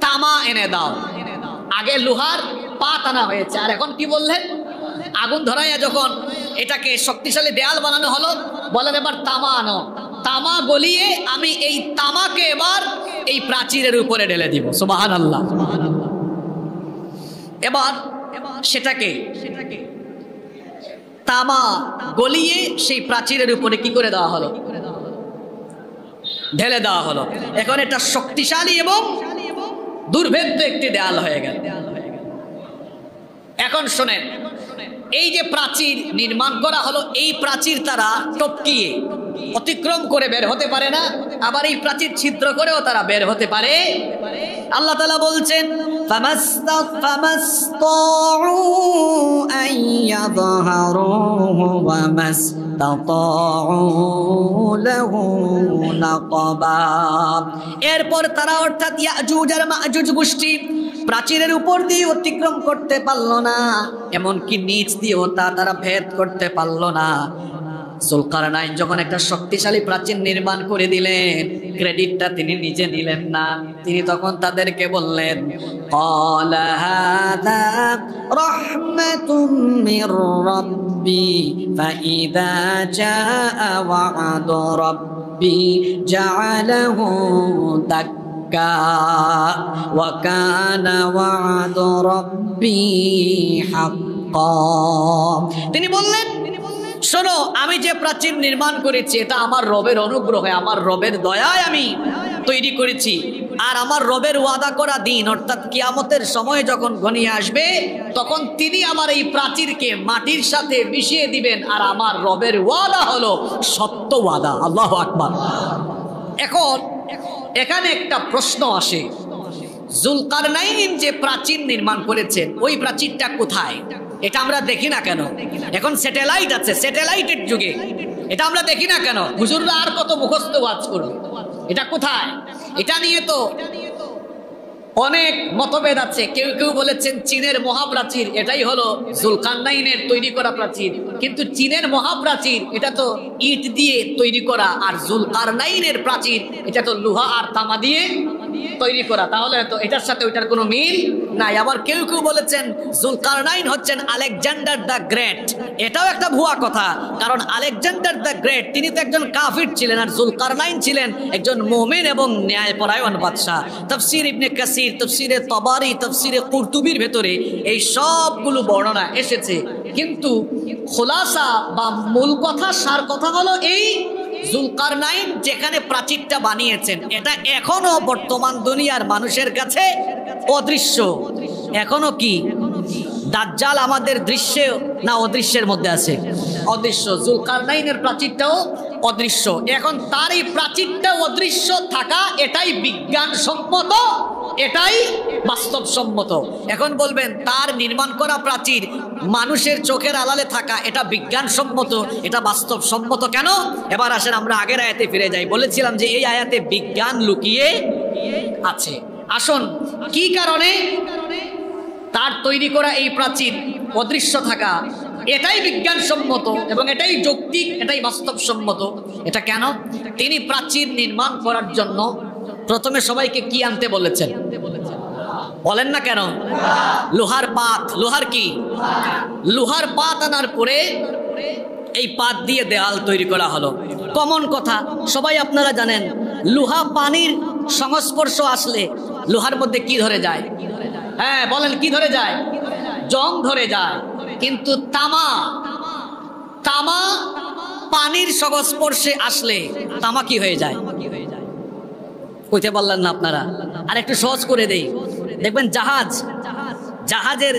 তামা এনে দাও। আগে লোহার পাত আনা হয়েছে, আর এখন কি বললেন? আগুন ধরাইয়া যখন এটাকে শক্তিশালী দেয়াল বানানো হলো, বলেন এবার তামা আনো। তামা গলিয়ে আমি এই তামাকে এবার এই প্রাচীরের উপরে ঢেলে দিব। সুবহানাল্লাহ। এবার সেটাকে তামা গলিয়ে সেই প্রাচীরের উপরে কি করে দেওয়া হলো? ঢেলে দেওয়া হলো। এখন এটা শক্তিশালী এবং দুর্ভেদ্য একটি দেয়াল হয়ে গেল। এখন শোনেন, এই যে প্রাচীর নির্মাণ করা হলো, এই প্রাচীর তারা টপকিয়ে অতিক্রম করে বের হতে পারে না, আবার এই প্রাচীর ছিদ্র করেও তারা বের হতে পারে। আল্লাহ তাআলা বলছেন, এরপর তারা অর্থাৎ ইয়াজুজ আর মাজুজ গোষ্ঠী প্রাচীরের উপর দিয়ে অতিক্রম করতে পারলো না, এমনকি নিচ দিয়েও তারা ভেদ করতে পারলো না। যুলকারনাইন যখন একটা শক্তিশালী প্রাচীর নির্মাণ করে দিলেন, ক্রেডিটটা তিনি নিজে নিলেন না। তিনি তখন তাদেরকে বললেন, ক্বালা হাযা রাহমাতুম মির রাব্বি ফাইযা জাআ ওয়া'দু রাব্বি জা'আলাহু দাক্কা ওয়া কানা ওয়া'দু রাব্বি হাক্কা। তিনি বললেন, শোনো, আমি যে প্রাচীর নির্মাণ করেছি এটা আমার রবের অনুগ্রহে, আমার রবের দয়ায় আমি তৈরি করেছি। আর আমার রবের ওয়াদা করা দিন অর্থাৎ কিয়ামতের সময় যখন ঘনিয়ে আসবে, তখন তিনি আমার এই প্রাচীরকে মাটির সাথে মিশিয়ে দিবেন। আর আমার রবের ওয়াদা হলো সত্য ওয়াদা। আল্লাহু আকবার। এখন এখানে একটা প্রশ্ন আসে, যুলকারনাইন যে প্রাচীর নির্মাণ করেছেন ওই প্রাচীরটা কোথায়? এটা আমরা দেখি না কেন? এখন স্যাটেলাইট আছে, স্যাটেলাইটের যুগে এটা আমরা দেখি না কেন? হুজুররা আর কত মুখস্থ ওয়াজ করবে, এটা কোথায়? এটা নিয়ে তো অনেক মতভেদ আছে। কেউ কেউ বলেছেন চীনের মহাপ্রাচীর এটাই হলো যুলকারনাইনের তৈরি করা প্রাচীর, কিন্তু চীনের মহাপ্রাচীর এটা তো ইট দিয়ে তৈরি করা, আর যুলকারনাইনের প্রাচীর এটা তো লোহা আর তামা দিয়ে তৈরি করা, তাহলে তো এটার সাথে ওইটার কোনো মিল নাই। আবার কেউ কেউ বলেছেন যুলকারনাইন হচ্ছেন আলেকজান্ডার দ্য গ্রেট, এটাও একটা ভুয়া কথা, কারণ আলেকজান্ডার দ্য গ্রেট তিনি তো একজন কাফির ছিলেন, আর যুলকারনাইন ছিলেন একজন মুমিন এবং ন্যায়পরায়ণ বাদশা। তাফসীর ইবনে কাসির, তাফসীরে তাবারি, তাফসীরে কুরতুবির ভেতরে এই সবগুলো বর্ণনা এসেছে, কিন্তু খোলাসা বা মূল কথা, সার কথা হলো এই যুলকারনাইন যেখানে প্রাচীরটা বানিয়েছেন এটা এখনো বর্তমান দুনিয়ার মানুষের কাছে অদৃশ্য। এখনো কি দাজ্জাল আমাদের দৃশ্যে না অদৃশ্যের মধ্যে আছে? অদৃশ্য। যুলকারনাইনের প্রাচীরটাও অদৃশ্য। এখন তার এই প্রাচীরটা অদৃশ্য থাকা এটাই বিজ্ঞানসম্মত, এটাই বাস্তবসম্মত। এখন বলবেন তার নির্মাণ করা প্রাচীর মানুষের চোখের আড়ালে থাকা এটা বিজ্ঞানসম্মত, এটা বাস্তবসম্মত কেন? এবার আসেন আমরা আগের আয়াতে ফিরে যাই। বলেছিলাম যে এই আয়াতে বিজ্ঞান লুকিয়ে আছে। আসুন কি কারণে তার তৈরি করা এই প্রাচীর অদৃশ্য থাকা, এটাই বিজ্ঞানসম্মত এবং এটাই যৌক্তিক, এটাই বাস্তবসম্মত। এটা কেন? তিনি প্রাচীর নির্মাণ করার জন্য প্রথমে সবাইকে কি আনতে বলেছেন? বলেন না কেন? লোহার পাত। লোহার কি? লোহার পাত আনার পরে এই পাত দিয়ে দেয়াল তৈরি করা হলো। কমন কথা, সবাই আপনারা জানেন, লোহা পানির সংস্পর্শ আসলে লোহার মধ্যে কি ধরে যায়? হ্যাঁ বলেন, কি ধরে যায়? জং ধরে যায়। কিন্তু তামা, তামা পানির সংস্পর্শে আসলে তামা কি হয়ে যায়? কইতে পারলেন না আপনারা? আর একটু সহজ করে দেই, দেখবেন জাহাজের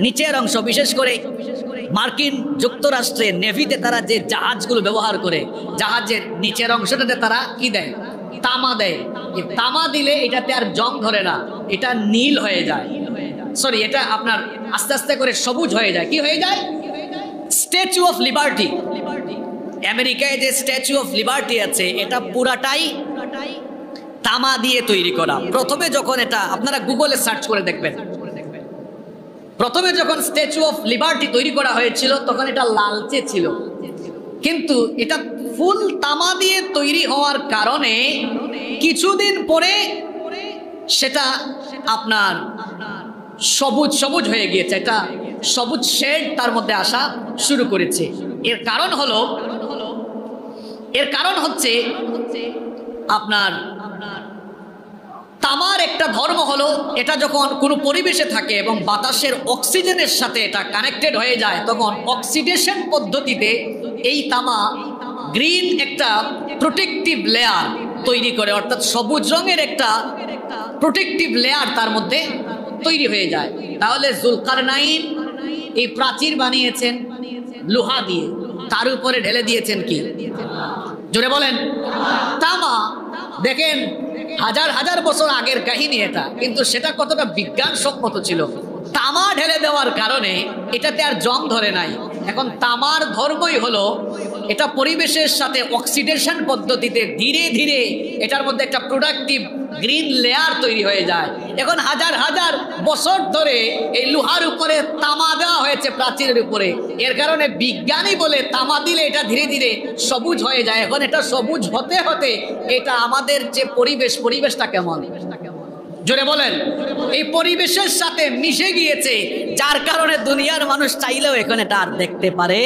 নিচের অংশ, বিশেষ করে মার্কিন যুক্তরাষ্ট্রের নেভিতে তারা যে জাহাজগুলো ব্যবহার করে, জাহাজের নিচের অংশটাতে তারা কি দেয়? তামা দেয়। তামা দিলে এটাতে আর জং ধরে না, এটা নীল হয়ে যায়, সরি এটা আপনার আস্তে আস্তে করে সবুজ হয়ে যায়। কি হয়ে যায়? স্ট্যাচু অফ লিবার্টি, আমেরিকায় যে স্ট্যাচু অফ লিবার্টি আছে, এটা পুরাটাই তামা দিয়ে তৈরি করা। প্রথমে যখন এটা আপনারা গুগলে সার্চ করে দেখবেন, প্রথমে যখন স্ট্যাচু অফ লিবার্টি তৈরি করা হয়েছিল তখন এটা লালচে ছিল, কিন্তু এটা ফুল তামা দিয়ে তৈরি হওয়ার কারণে কিছুদিন পরে সেটা আপনার সবুজ সবুজ হয়ে গিয়েছে, এটা সবুজ শেড তার মধ্যে আসা শুরু করেছে। এর কারণ হচ্ছে আপনার তামার একটা ধর্ম হলো, এটা যখন কোনো পরিবেশে থাকে এবং বাতাসের অক্সিজেনের সাথে এটা কানেক্টেড হয়ে যায়, তখন অক্সিডেশন পদ্ধতিতে এই তামা গ্রিন একটা প্রোটেক্টিভ লেয়ার তৈরি করে, অর্থাৎ সবুজ রঙের একটা প্রোটেক্টিভ লেয়ার তার মধ্যে তৈরি হয়ে যায়। তাহলে জুলকারনাইন এই প্রাচীর বানিয়েছেন লোহা দিয়ে, তার উপরে ঢেলে দিয়েছেন কি? জোরে বলেন, তামা। দেখেন হাজার হাজার বছর আগের কাহিনী এটা, কিন্তু সেটা কতটা বিজ্ঞানসম্মত ছিল। তামা ঢেলে দেওয়ার কারণে এটাতে আর জং ধরে নাই। এখন তামার ধর্মই হলো এটা পরিবেশের সাথে অক্সিডেশন পদ্ধতিতে ধীরে ধীরে এটার মধ্যে একটা প্রোডাক্টিভ গ্রিন লেয়ার তৈরি হয়ে যায়। এখন হাজার হাজার বছর ধরে এই লোহার উপরে তামা দেওয়া হয়েছে প্রাচীরের উপরে, এর কারণে বিজ্ঞানী বলে তামা দিলে এটা ধীরে ধীরে সবুজ হয়ে যায়। এখন এটা সবুজ হতে হতে এটা আমাদের যে পরিবেশটা কেমন? জোরে বলেন, এই পরিবেশের সাথে মিশে গিয়েছে, যার কারণে দুনিয়ার মানুষ চাইলেও এখন এটা আর দেখতে পারে,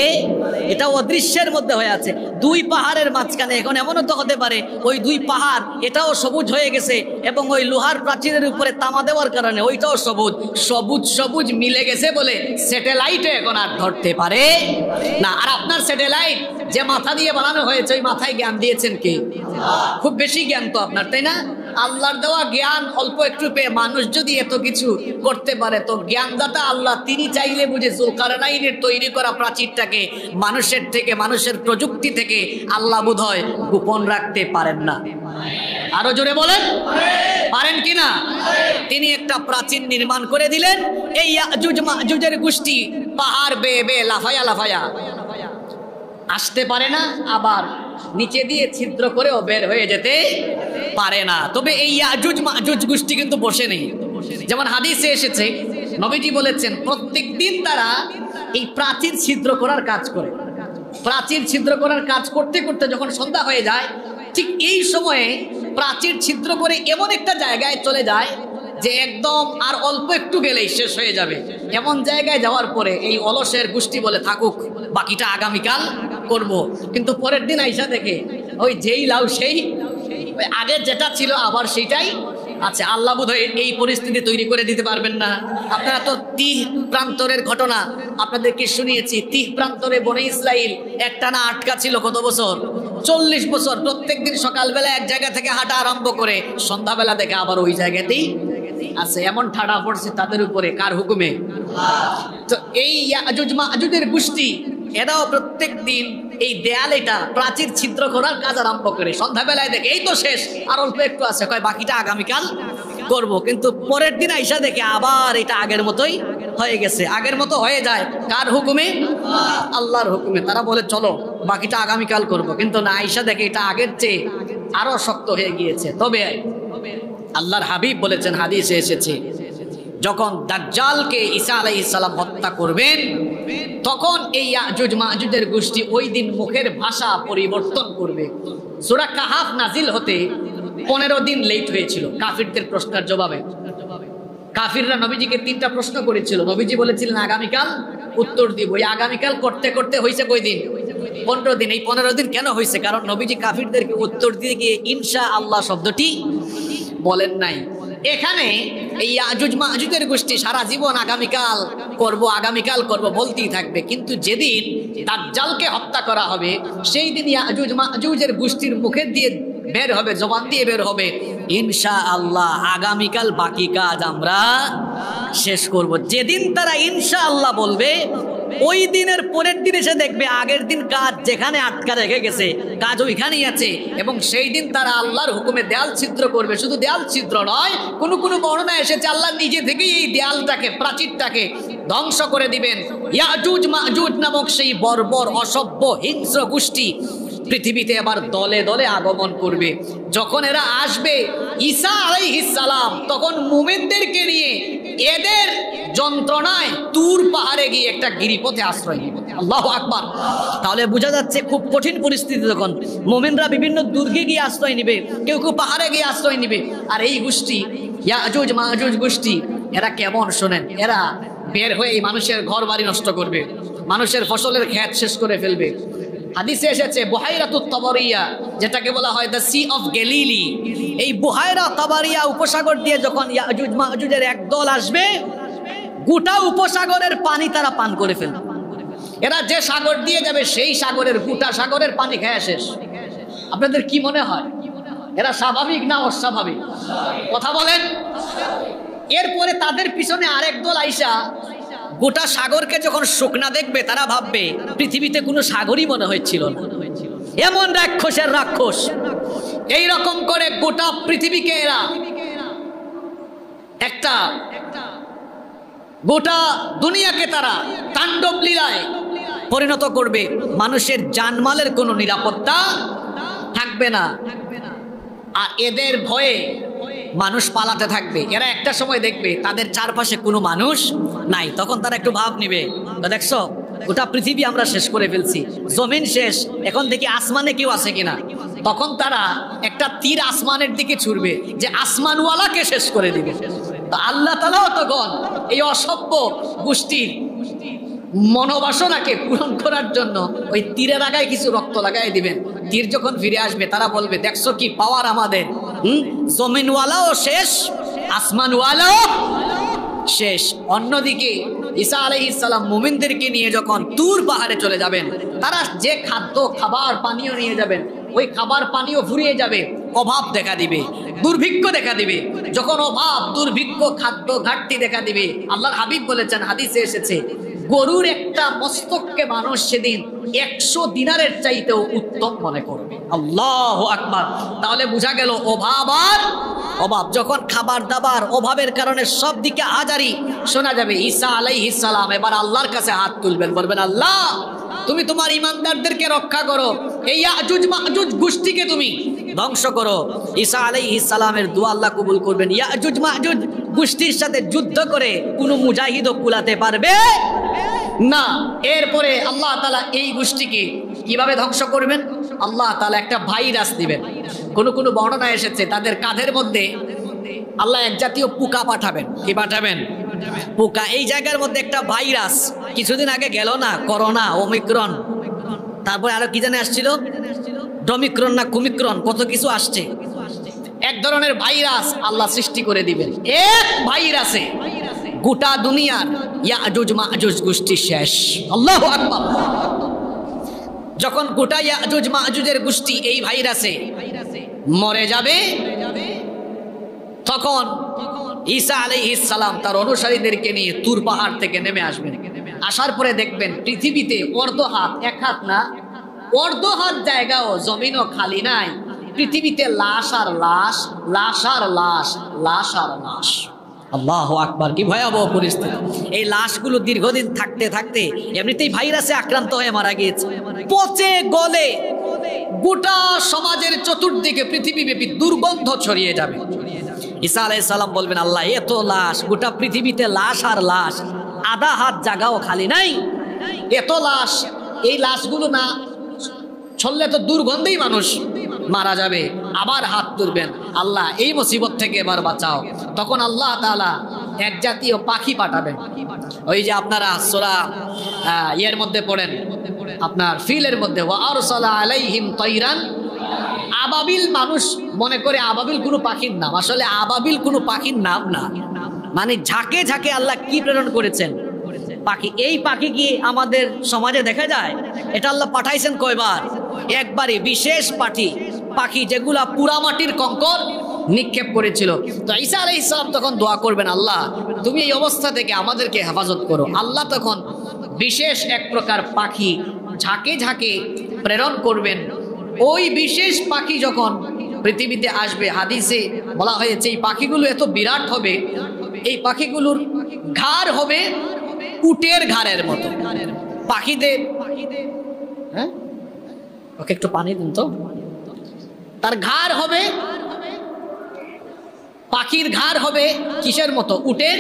এটা অদৃশ্যের মধ্যে হয়ে আছে। দুই পাহাড়ের মাঝখানে এখন এমনও তো হতে পারে ওই দুই পাহাড় এটাও সবুজ হয়ে গেছে এবং ওই লোহার প্রাচীরের উপরে তামা দেওয়ার কারণে ওইটাও সবুজ সবুজ সবুজ মিলে গেছে বলে স্যাটেলাইটে এখন আর ধরতে পারে না। আর আপনার স্যাটেলাইট যে মাথা দিয়ে বানানো হয়েছে, ওই মাথায় জ্ঞান দিয়েছেন কে? খুব বেশি জ্ঞান তো আপনার, তাই না? আল্লাহর দেওয়া জ্ঞান অল্প একটু পেয়ে মানুষ যদি এত কিছু করতে পারে, তো জ্ঞানদাতা আল্লাহ তিনি চাইলে বুঝে জুলকারনাইনের তৈরি করা প্রাচীরটাকে মানুষের থেকে, মানুষের প্রযুক্তি থেকে আল্লাহ বোধহয় গোপন রাখতে পারেন না। আরো জোরে বলেন, পারেন কিনা? তিনি একটা প্রাচীর নির্মাণ করে দিলেন। এই ইয়াজুজ মাজুজের গোষ্ঠী পাহাড় বেয়ে বেয়ে লাফায়া লাফায়া আসতে পারে না, আবার নিচে দিয়ে ছিদ্র করেও বের হয়ে যেতে পারে না। তবে এই ইয়াজুজ মাজুজ গোষ্ঠী কিন্তু বসে নেই। যেমন হাদিসে এসেছে, নবীজি বলেছেন প্রত্যেক দিন তারা এই প্রাচীর ছিদ্র করার কাজ করে। প্রাচীর ছিদ্র করার কাজ করতে করতে যখন সন্ধ্যা হয়ে যায়, ঠিক এই সময়ে প্রাচীর ছিদ্র করে এমন একটা জায়গায় চলে যায় যে একদম আর অল্প একটু গেলেই শেষ হয়ে যাবে। এমন জায়গায় যাওয়ার পরে এই অলসের গোষ্ঠী বলে থাকুক, বাকিটা আগামীকাল করব। কিন্তু পরের দিন আইসা দেখে ওই যেই লাউ সেই, আগের যেটা ছিল আবার সেইটাই আছে। আল্লাহ বোধহয় এই পরিস্থিতি তৈরি করে দিতে পারবেন না। আপনারা তো 30 প্রান্তরের ঘটনা আপনাদেরকে শুনিয়েছি। 30 প্রান্তরে বনে ইসরাইল একটানা আটকা ছিল কত বছর? 40 বছর। প্রত্যেক দিন সকালবেলা এক জায়গা থেকে হাঁটা আরম্ভ করে সন্ধ্যাবেলা দেখে আবার ওই জায়গাতেই আছে। এমন ঠাডা পড়ছে তাদের উপরে, কার হুকুমে? তো এই ইয়াজুজ মাজুজের গোষ্ঠী এরাও প্রত্যেক দিন এই দেয়ালেটা প্রাচীর ছিদ্র করার কাজ আরম্ভ করে। সন্ধ্যাবেলায় দেখে এই তো শেষ, আর অল্প একটু আছে, কয় বাকিটা আগামীকাল করব। কিন্তু পরের দিন আইসা দেখে আবার এটা আগের মতোই হয়ে গেছে। আগের মতো হয়ে যায় কার হুকুমে? আল্লাহর হুকুমে। তারা বলে চলো বাকিটা আগামীকাল করব, কিন্তু না, আইসা দেখে এটা আগের চেয়ে আরো শক্ত হয়ে গিয়েছে। তবে আল্লাহর হাবিব বলেছেন, হাদিসে এসেছে, যখন দাজ্জালকে ঈসা আলাইহিস সালাম হত্যা করবেন, তখন এই ইয়াজুজ মাজুজের গোষ্ঠী ওই দিন মুখের ভাষা পরিবর্তন করবে। সূরা কাহাফ নাজিল হতে 15 দিন লেট হয়েছিল কাফিরদের প্রশ্নের জবাবে। কাফিররা নবীজিকে 3টা প্রশ্ন করেছিল, নবীজি বলেছিলেন আগামীকাল উত্তর দিব। এই আগামীকাল করতে করতে হয়েছে কয় দিন? 15 দিন। এই 15 দিন কেন হয়েছে? কারণ নবীজি কাফিরদেরকে উত্তর দিয়ে গিয়ে ইনশাআল্লাহ শব্দটি বলেন নাই। এখানে এই ইয়াজুজ মাজুজের গোষ্ঠী সারা জীবন আগামীকাল করব বলতেই থাকবে, কিন্তু যেদিন দাজ্জালকে হত্যা করা হবে সেই দিন ইয়াজুজ মাজুজের গোষ্ঠীর মুখে দিয়ে বের হবে, জবান দিয়ে বের হবে, ইনশাআল্লাহ আগামীকাল বাকি কাজ আমরা শেষ করব। যেদিন তারা ইনশাআল্লাহ বলবে, ওই দিনের পরের দিন এসে দেখবে আগের দিন কাজ যেখানে আটকা রেখে গেছে কাজ ওইখানেই আছে, এবং সেই দিন তারা আল্লাহর হুকুমে দেয়াল ছিদ্র করবে। শুধু দেয়াল ছিদ্র নয়, কোনো বর্ণনা এসেছে আল্লাহ নিজে থেকেই এই দেয়ালটাকে, প্রাচীরটাকে ধ্বংস করে দিবেন। ইয়াজুজ মাজুজ নামক সেই বর্বর অসভ্য হিংস্র গোষ্ঠী পৃথিবীতে আবার দলে দলে আগমন করবে। যখন এরা আসবে ঈসা আলাইহিস সালাম তখন মুমিনদেরকে নিয়ে এদের যন্ত্রণায় তুর পাহাড়ে গিয়ে একটা গিরিপথে আশ্রয় নেবে। আল্লাহু আকবার। তাহলে বোঝা যাচ্ছে খুব কঠিন পরিস্থিতি, তখন মুমিনরা বিভিন্ন দুর্গে গিয়ে আশ্রয় নেবে, কেউ পাহাড়ে গিয়ে আশ্রয় নেবে। আর এই গোষ্ঠী ইয়াজুজ মাজুজ গোষ্ঠী এরা কেমন শোনেন, এরা বের হয়ে মানুষের ঘর বাড়ি নষ্ট করবে, মানুষের ফসলের ক্ষেত শেষ করে ফেলবে। হাদিসে এসেছে বুহাইরাতুত তাবারিয়া, যেটাকে বলা হয় দ্য সি অফ গ্যালিলি, এই বুহাইরা তাবারিয়া উপসাগর দিয়ে যখন ইয়াজুজ মাজুজের একদল আসবে, গোটা উপসাগরের পানি তারা পান করে ফেলবে। এরা যে সাগর দিয়ে যাবে সেই সাগরের গোটা সাগরের পানি খেয়ে শেষ। আপনাদের কি মনে হয় এরা স্বাভাবিক না অস্বাভাবিক? কথা বলেন। এরপরে তাদের পিছনে আরেক দল আইসা গোটা সাগরকে যখন শুকনা দেখবে, তারা ভাববে পৃথিবীতে কোনো সাগরই মনে হচ্ছিল না, এমন রাক্ষসের রাক্ষস। এই রকম করে গোটা পৃথিবীকে এরা একটা, গোটা দুনিয়াকে তারা তাণ্ডব লীলায় পরিণত করবে। মানুষের জানমালের কোনো নিরাপত্তা থাকবে না, আর এদের ভয়ে মানুষ পালাতে থাকবে। এরা একটা সময় দেখবে তাদের চারপাশে কোনো মানুষ নাই, তখন তারা একটু ভাব নিবে, দেখছো গোটা পৃথিবী আমরা শেষ করে ফেলছি, জমিন শেষ, এখন দেখি আসমানে কেউ আছে কিনা। তখন তারা একটা তীর আসমানের দিকে ছুড়বে যে আসমানওয়ালাকে শেষ করে দিবে। আল্লাহ তাআলাও তখন এই অসভ্য গোষ্ঠীর মনোবাসনাকে পূরণ করার জন্য ওই তীরের আগায় কিছু রক্ত লাগাই দিবেন। তীর যখন ফিরে আসবে তারা বলবে দেখছো কি পাওয়ার আমাদের, জমিনওয়ালাও শেষ, আসমানওয়ালাও শেষ। অন্যদিকে ঈসা আলাইহিস সালাম মুমিনদেরকে নিয়ে যখন তুর পাহাড়ে চলে যাবেন, তারা যে খাদ্য খাবার পানীয় নিয়ে যাবেন ওই খাবার পানীয় ফুরিয়ে যাবে, অভাব দেখা দিবে, দুর্ভিক্ষ দেখা দিবে। যখন অভাব, দুর্ভিক্ষ, খাদ্য ঘাটতি দেখা দিবে, আল্লাহর হাবিব বলেছেন, হাদিসে এসেছে, গরুর একটা মস্তককে মানুষ সেদিন 100 দিনারের চাইতেও উত্তম মনে করবে। আল্লাহু আকবার। তাহলে বোঝা গেল অভাব আর অভাব। যখন খাবার দাবার অভাবের কারণে সব দিকে আজারি শোনা যাবে, ঈসা আলাইহিস সালাম এবার আল্লাহর কাছে হাত তুলবেন, বলবেন আল্লাহ তুমি তোমার ইমানদারদেরকে রক্ষা করো, এই ইয়াজুজ মাজুজ গোষ্ঠীকে তুমি ধ্বংস করো। ঈসা আলাইহিস সালামের দোয়া আল্লাহ কবুল করবেন। ইয়াজুজ মাজুজ গোষ্ঠীর সাথে যুদ্ধ করে কোনো মুজাহিদও কুলাতে পারবে না। এরপরে আল্লাহ তাআলা এই গোষ্ঠীকে কিভাবে ধ্বংস করবেন? আল্লাহ তাআলা একটা ভাইরাস দিবেন। কোনো বর্ণনা এসেছে তাদের কাঁধের মধ্যে আল্লাহ এক জাতীয় পোকা পাঠাবেন। কি পাঠাবেন? পোকা। এই জায়গার মধ্যে একটা ভাইরাস কিছুদিন আগে গেল না, করোনা, ওমিক্রন, তারপরে আরো কি জানে আসছিল, ডমিক্রন না কুমিক্রন, কত কিছু আসছে। এক ধরনের ভাইরাস আল্লাহ সৃষ্টি করে দিবেন। এক ভাইরাসে গোটা দুনিয়ার ইয়াজুজ মাজুজ গোষ্ঠী শেষ। আল্লাহু আকবার। যখন গোটা ইয়াজুজ মাজুজের গোষ্ঠী এই ভাইরাসে মরে যাবে, তখন ঈসা আলাইহিস সালাম তার অনুসারীদেরকে নিয়ে তুর পাহাড় থেকে নেমে আসবেন। আসার পরে দেখবেন পৃথিবীতে অর্ধ হাত, এক হাত না, অর্ধ হাত জায়গাও জমিনও খালি নাই। পৃথিবীতে লাশ আর লাশ, লাশ আর লাশ, লাশ আর লাশ। আল্লাহু আকবার। কি ভয়াবহ পরিস্থিতি। এই লাশগুলো দীর্ঘদিন থাকতে থাকতে এমনিতেই ভাইরাসে আক্রান্ত হয়ে মারা গিয়েছে, পচে গলে গোটা সমাজের চতুর্দিকে পৃথিবীব্যাপী দুর্গন্ধ ছড়িয়ে যাবে। ঈসা আলাইহিস সালাম বলবেন, আল্লাহ এত লাশ, গোটা পৃথিবীতে লাশ আর লাশ, আধা হাত জায়গাও খালি নাই, এত লাশ, এই লাশগুলো না ছললে তো দুর্গন্ধেই মানুষ মারা যাবে। আবার হাত তুলবেন, আল্লাহ এই মুসিবত থেকে এবার বাঁচাও। তখন আল্লাহ তাআলা এক জাতীয় পাখি পাঠাবেন। ওই যে আপনারা সূরা এর মধ্যে পড়েন, আপনার ফিলের মধ্যে, ওয়া আরসালা আলাইহিম তাইরান আবাবিল। মানুষ মনে করে আবাবিল কোনো পাখির নাম, আসলে আবাবিল কোনো পাখির নাম না, মানে ঝাঁকে ঝাঁকে আল্লাহ কি প্রেরণ করেছেন, পাখি। এই পাখি কি আমাদের সমাজে দেখা যায়? এটা আল্লাহ পাঠাইছেন কয়বার? একবারই। বিশেষ পাখি যেগুলা পুরা মাটির কঙ্কর নিক্ষেপ করেছিল। তো ঈসা আলাইহিস সালাম তখন দোয়া করবেন, আল্লাহ তুমি এই অবস্থা থেকে আমাদেরকে হেফাজত করো। আল্লাহ তখন বিশেষ এক প্রকার পাখি ঝাঁকে ঝাঁকে প্রেরণ করবেন। ওই বিশেষ পাখি যখন পৃথিবীতে আসবে, হাদিসে বলা হয়েছে এই পাখিগুলো এত বিরাট হবে, এই পাখিগুলোর ঘাড় হবে উটের ঘাড়ের মতো। পাখিদের, হ্যাঁ ওকে একটু পানি দিন তো। তার ঘাড় হবে, পাখির ঘাড় হবে কিসের মতো? উটের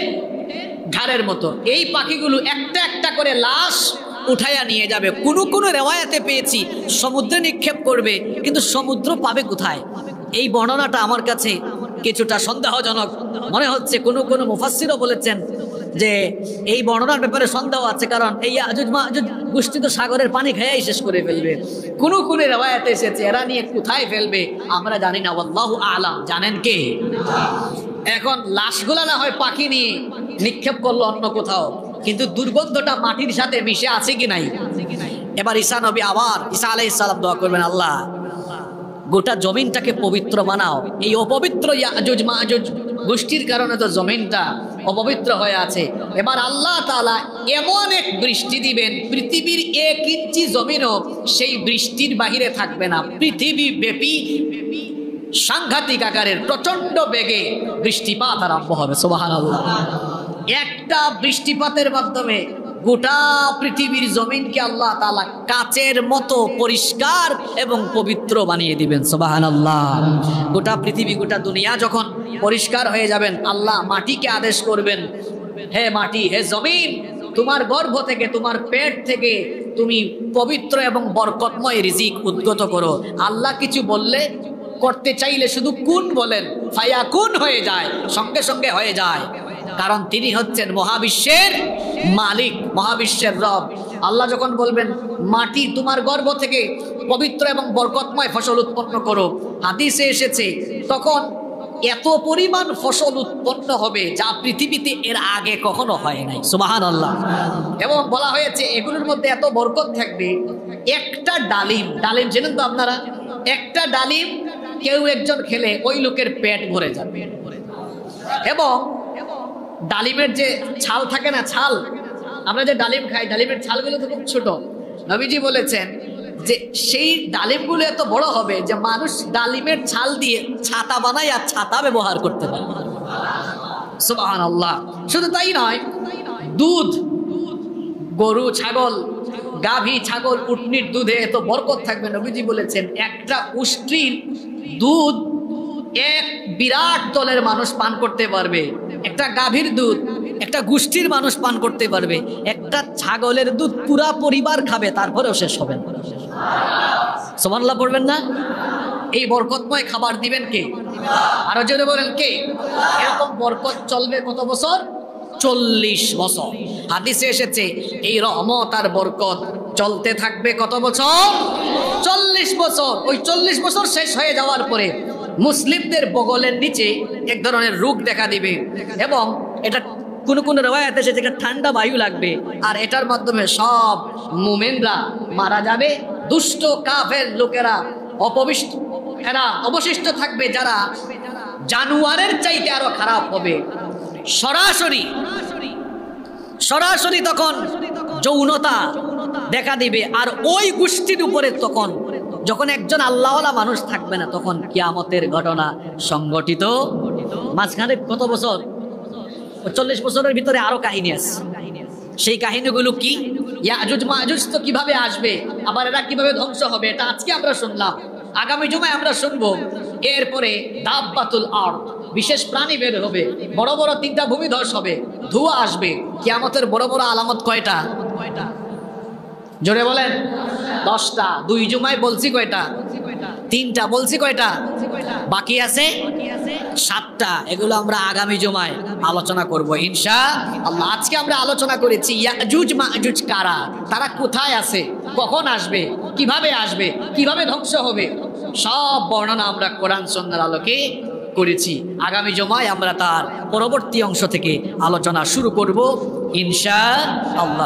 ঘাড়ের মতো। এই পাখিগুলো একটা একটা করে লাশ উঠাইয়া নিয়ে যাবে। কোনো রেওয়ায়াতে পেয়েছি সমুদ্রে নিক্ষেপ করবে, কিন্তু সমুদ্র পাবে কোথায়? এই বর্ণনাটা আমার কাছে কিছুটা সন্দেহজনক মনে হচ্ছে। কোনো মুফাসসিরও বলেছেন যে এই বর্ণনার ব্যাপারে সন্দেহ আছে, কারণ এই ইয়াজুজ মাজুজ গোষ্ঠী তো সাগরের পানি খেয়েই শেষ করে ফেলবে। কোনো রেওয়ায়াতে এসেছে এরা নিয়ে কোথায় ফেলবে আমরা জানি না, আল্লাহু আ'লাম। জানেন কে? এখন লাশগুলা না হয় পাখি নিয়ে নিক্ষেপ করলো অন্য কোথাও, কিন্তু দুর্গন্ধটা মাটির সাথে মিশে আছে কি নাই? এবার ঈসা নবী, আবার ঈসা আলাইহিস সালাম দোয়া করবেন, আল্লাহ গোটা জমিনটাকে পবিত্র বানাও। এই অপবিত্র ইয়াজুজ মাজুজ গোষ্ঠীর কারণে তো জমিনটা অপবিত্র হয়ে আছে। এবার আল্লাহ তাআলা এমন এক বৃষ্টি দিবেন, পৃথিবীর 1 ইঞ্চি জমিনও সেই বৃষ্টির বাহিরে থাকবে না। পৃথিবী ব্যাপী সাংঘাতিক আকারের প্রচন্ড বেগে বৃষ্টিপাত আরম্ভ হবে। সুবহানাল্লাহ। একটা বৃষ্টিপাতের মাধ্যমে গোটা পৃথিবীর জমিনকে আল্লাহ তাআলা কাচের মতো পরিষ্কার এবং পবিত্র বানিয়ে দিবেন। সুবহানাল্লাহ। গোটা পৃথিবী, গোটা দুনিয়া যখন পরিষ্কার হয়ে যাবেন, আল্লাহ মাটিকে আদেশ করবেন, হে মাটি, হে জমিন, তোমার গর্ভ থেকে, তোমার পেট থেকে তুমি পবিত্র এবং বরকতময় রিজিক উদ্গত করো। আল্লাহ কিছু বললে, করতে চাইলে শুধু কুন বলেন, ফায়াকুন হয়ে যায়, সঙ্গে সঙ্গে হয়ে যায়। কারণ তিনি হচ্ছেন মহাবিশ্বের মালিক, মহাবিশ্বের রব। আল্লাহ যখন বলবেন মাটি তোমার গর্ভ থেকে পবিত্র এবং বরকতময় ফসল উৎপন্ন করো, হাদিসে এসেছে তখন এত পরিমাণ ফসল উৎপন্ন হবে যা পৃথিবীতে এর আগে কখনো হয় নাই। সুবহানাল্লাহ। এবং বলা হয়েছে এগুলোর মধ্যে এত বরকত থাকবে, একটা ডালিম, ডালিম জানেন তো আপনারা? একটা ডালিম কেউ একজন খেলে ওই লোকের পেট ভরে যাবে। এবং ডালিমের যে ছাল থাকে না, ছাল, আমরা যে ডালিম খাই, ডালিমের ছালগুলো তো খুব ছোট। নবীজি বলেছেন যে সেই ডালিমগুলো এত বড় হবে যে মানুষ ডালিমের ছাল দিয়ে ছাতা বানায় আর ছাতা ব্যবহার করতে পারে। সুবহানাল্লাহ। শুধু তাই নয়, দুধ, গরু, ছাগল, গাভী, ছাগল, উটনির দুধে এত বরকত থাকবে। নবীজি বলেছেন একটা উষ্ট্রির দুধ এক বিরাট দলের মানুষ পান করতে পারবে। একটা গাভীর দুধ একটা গোষ্ঠীর মানুষ পান করতে পারবে। একটা ছাগলের দুধ পুরা পরিবার খাবে, তারপরেও শেষ হবে না। সুবহানাল্লাহ পড়বেন না? এই বরকতময় খাবার দিবেন কে? আরো জোরে বলেন কে? এরকম বরকত চলবে কত বছর? 40 বছর। হাদিসে এসেছে এই রহমত আর বরকত চলতে থাকবে কত বছর? 40 বছর। ওই 40 বছর শেষ হয়ে যাওয়ার পরে মুসলিমদের বগলের নিচে এক ধরনের রোগ দেখা দিবে, এবং এটা কোন রিওয়ায়াতে এসেছে এটা ঠান্ডা বায়ু লাগবে, আর এটার মাধ্যমে সব মুমিনরা মারা যাবে। দুষ্ট কাফের লোকেরা এরা অবশিষ্ট থাকবে, যারা জানোয়ারের চাইতে আরো খারাপ হবে। সরাসরি তখন যৌনতা দেখা দিবে। আর ওই গোষ্ঠীর উপরে তখন যখন একজন আল্লাহওয়ালা মানুষ থাকবে না, তখন কিয়ামতের ঘটনা সংগঠিত। মাঝখানে কত বছর? 40 বছরের ভিতরে আরো কাহিনী আছে। সেই কাহিনীগুলো কি? ইয়াজুজ মাজুজ তো কিভাবে আসবে, আবার এরা কিভাবে ধ্বংস হবে, এটা আজকে আমরা শুনলাম। আগামী জুমায় আমরা শুনবো এরপরে দাব্বাতুল আরদ, বিশেষ প্রাণী বের হবে, বড় বড় 3টা ভূমিধস হবে, ধোঁয়া আসবে। কিয়ামতের বড় বড় আলামত কয়টা? জোরে বলেন। 10টা। 2 জুমায় বলছি কয়টা? 3টা। বলছি কয়টা? বাকি আছে 7টা। এগুলো আমরা আগামী জুমায় আলোচনা করব ইনশাআল্লাহ। আজকে আমরা আলোচনা করেছি ইয়াজুজ মাজুজ কারা, তারা কোথায় আছে, কখন আসবে, কিভাবে আসবে, কিভাবে ধ্বংস হবে, সব বর্ণনা আমরা কোরআন সুন্নাহর আলোকে করেছি। আগামী জুমায় আমরা তার পরবর্তী অংশ থেকে আলোচনা শুরু করব ইনশাআল্লাহ।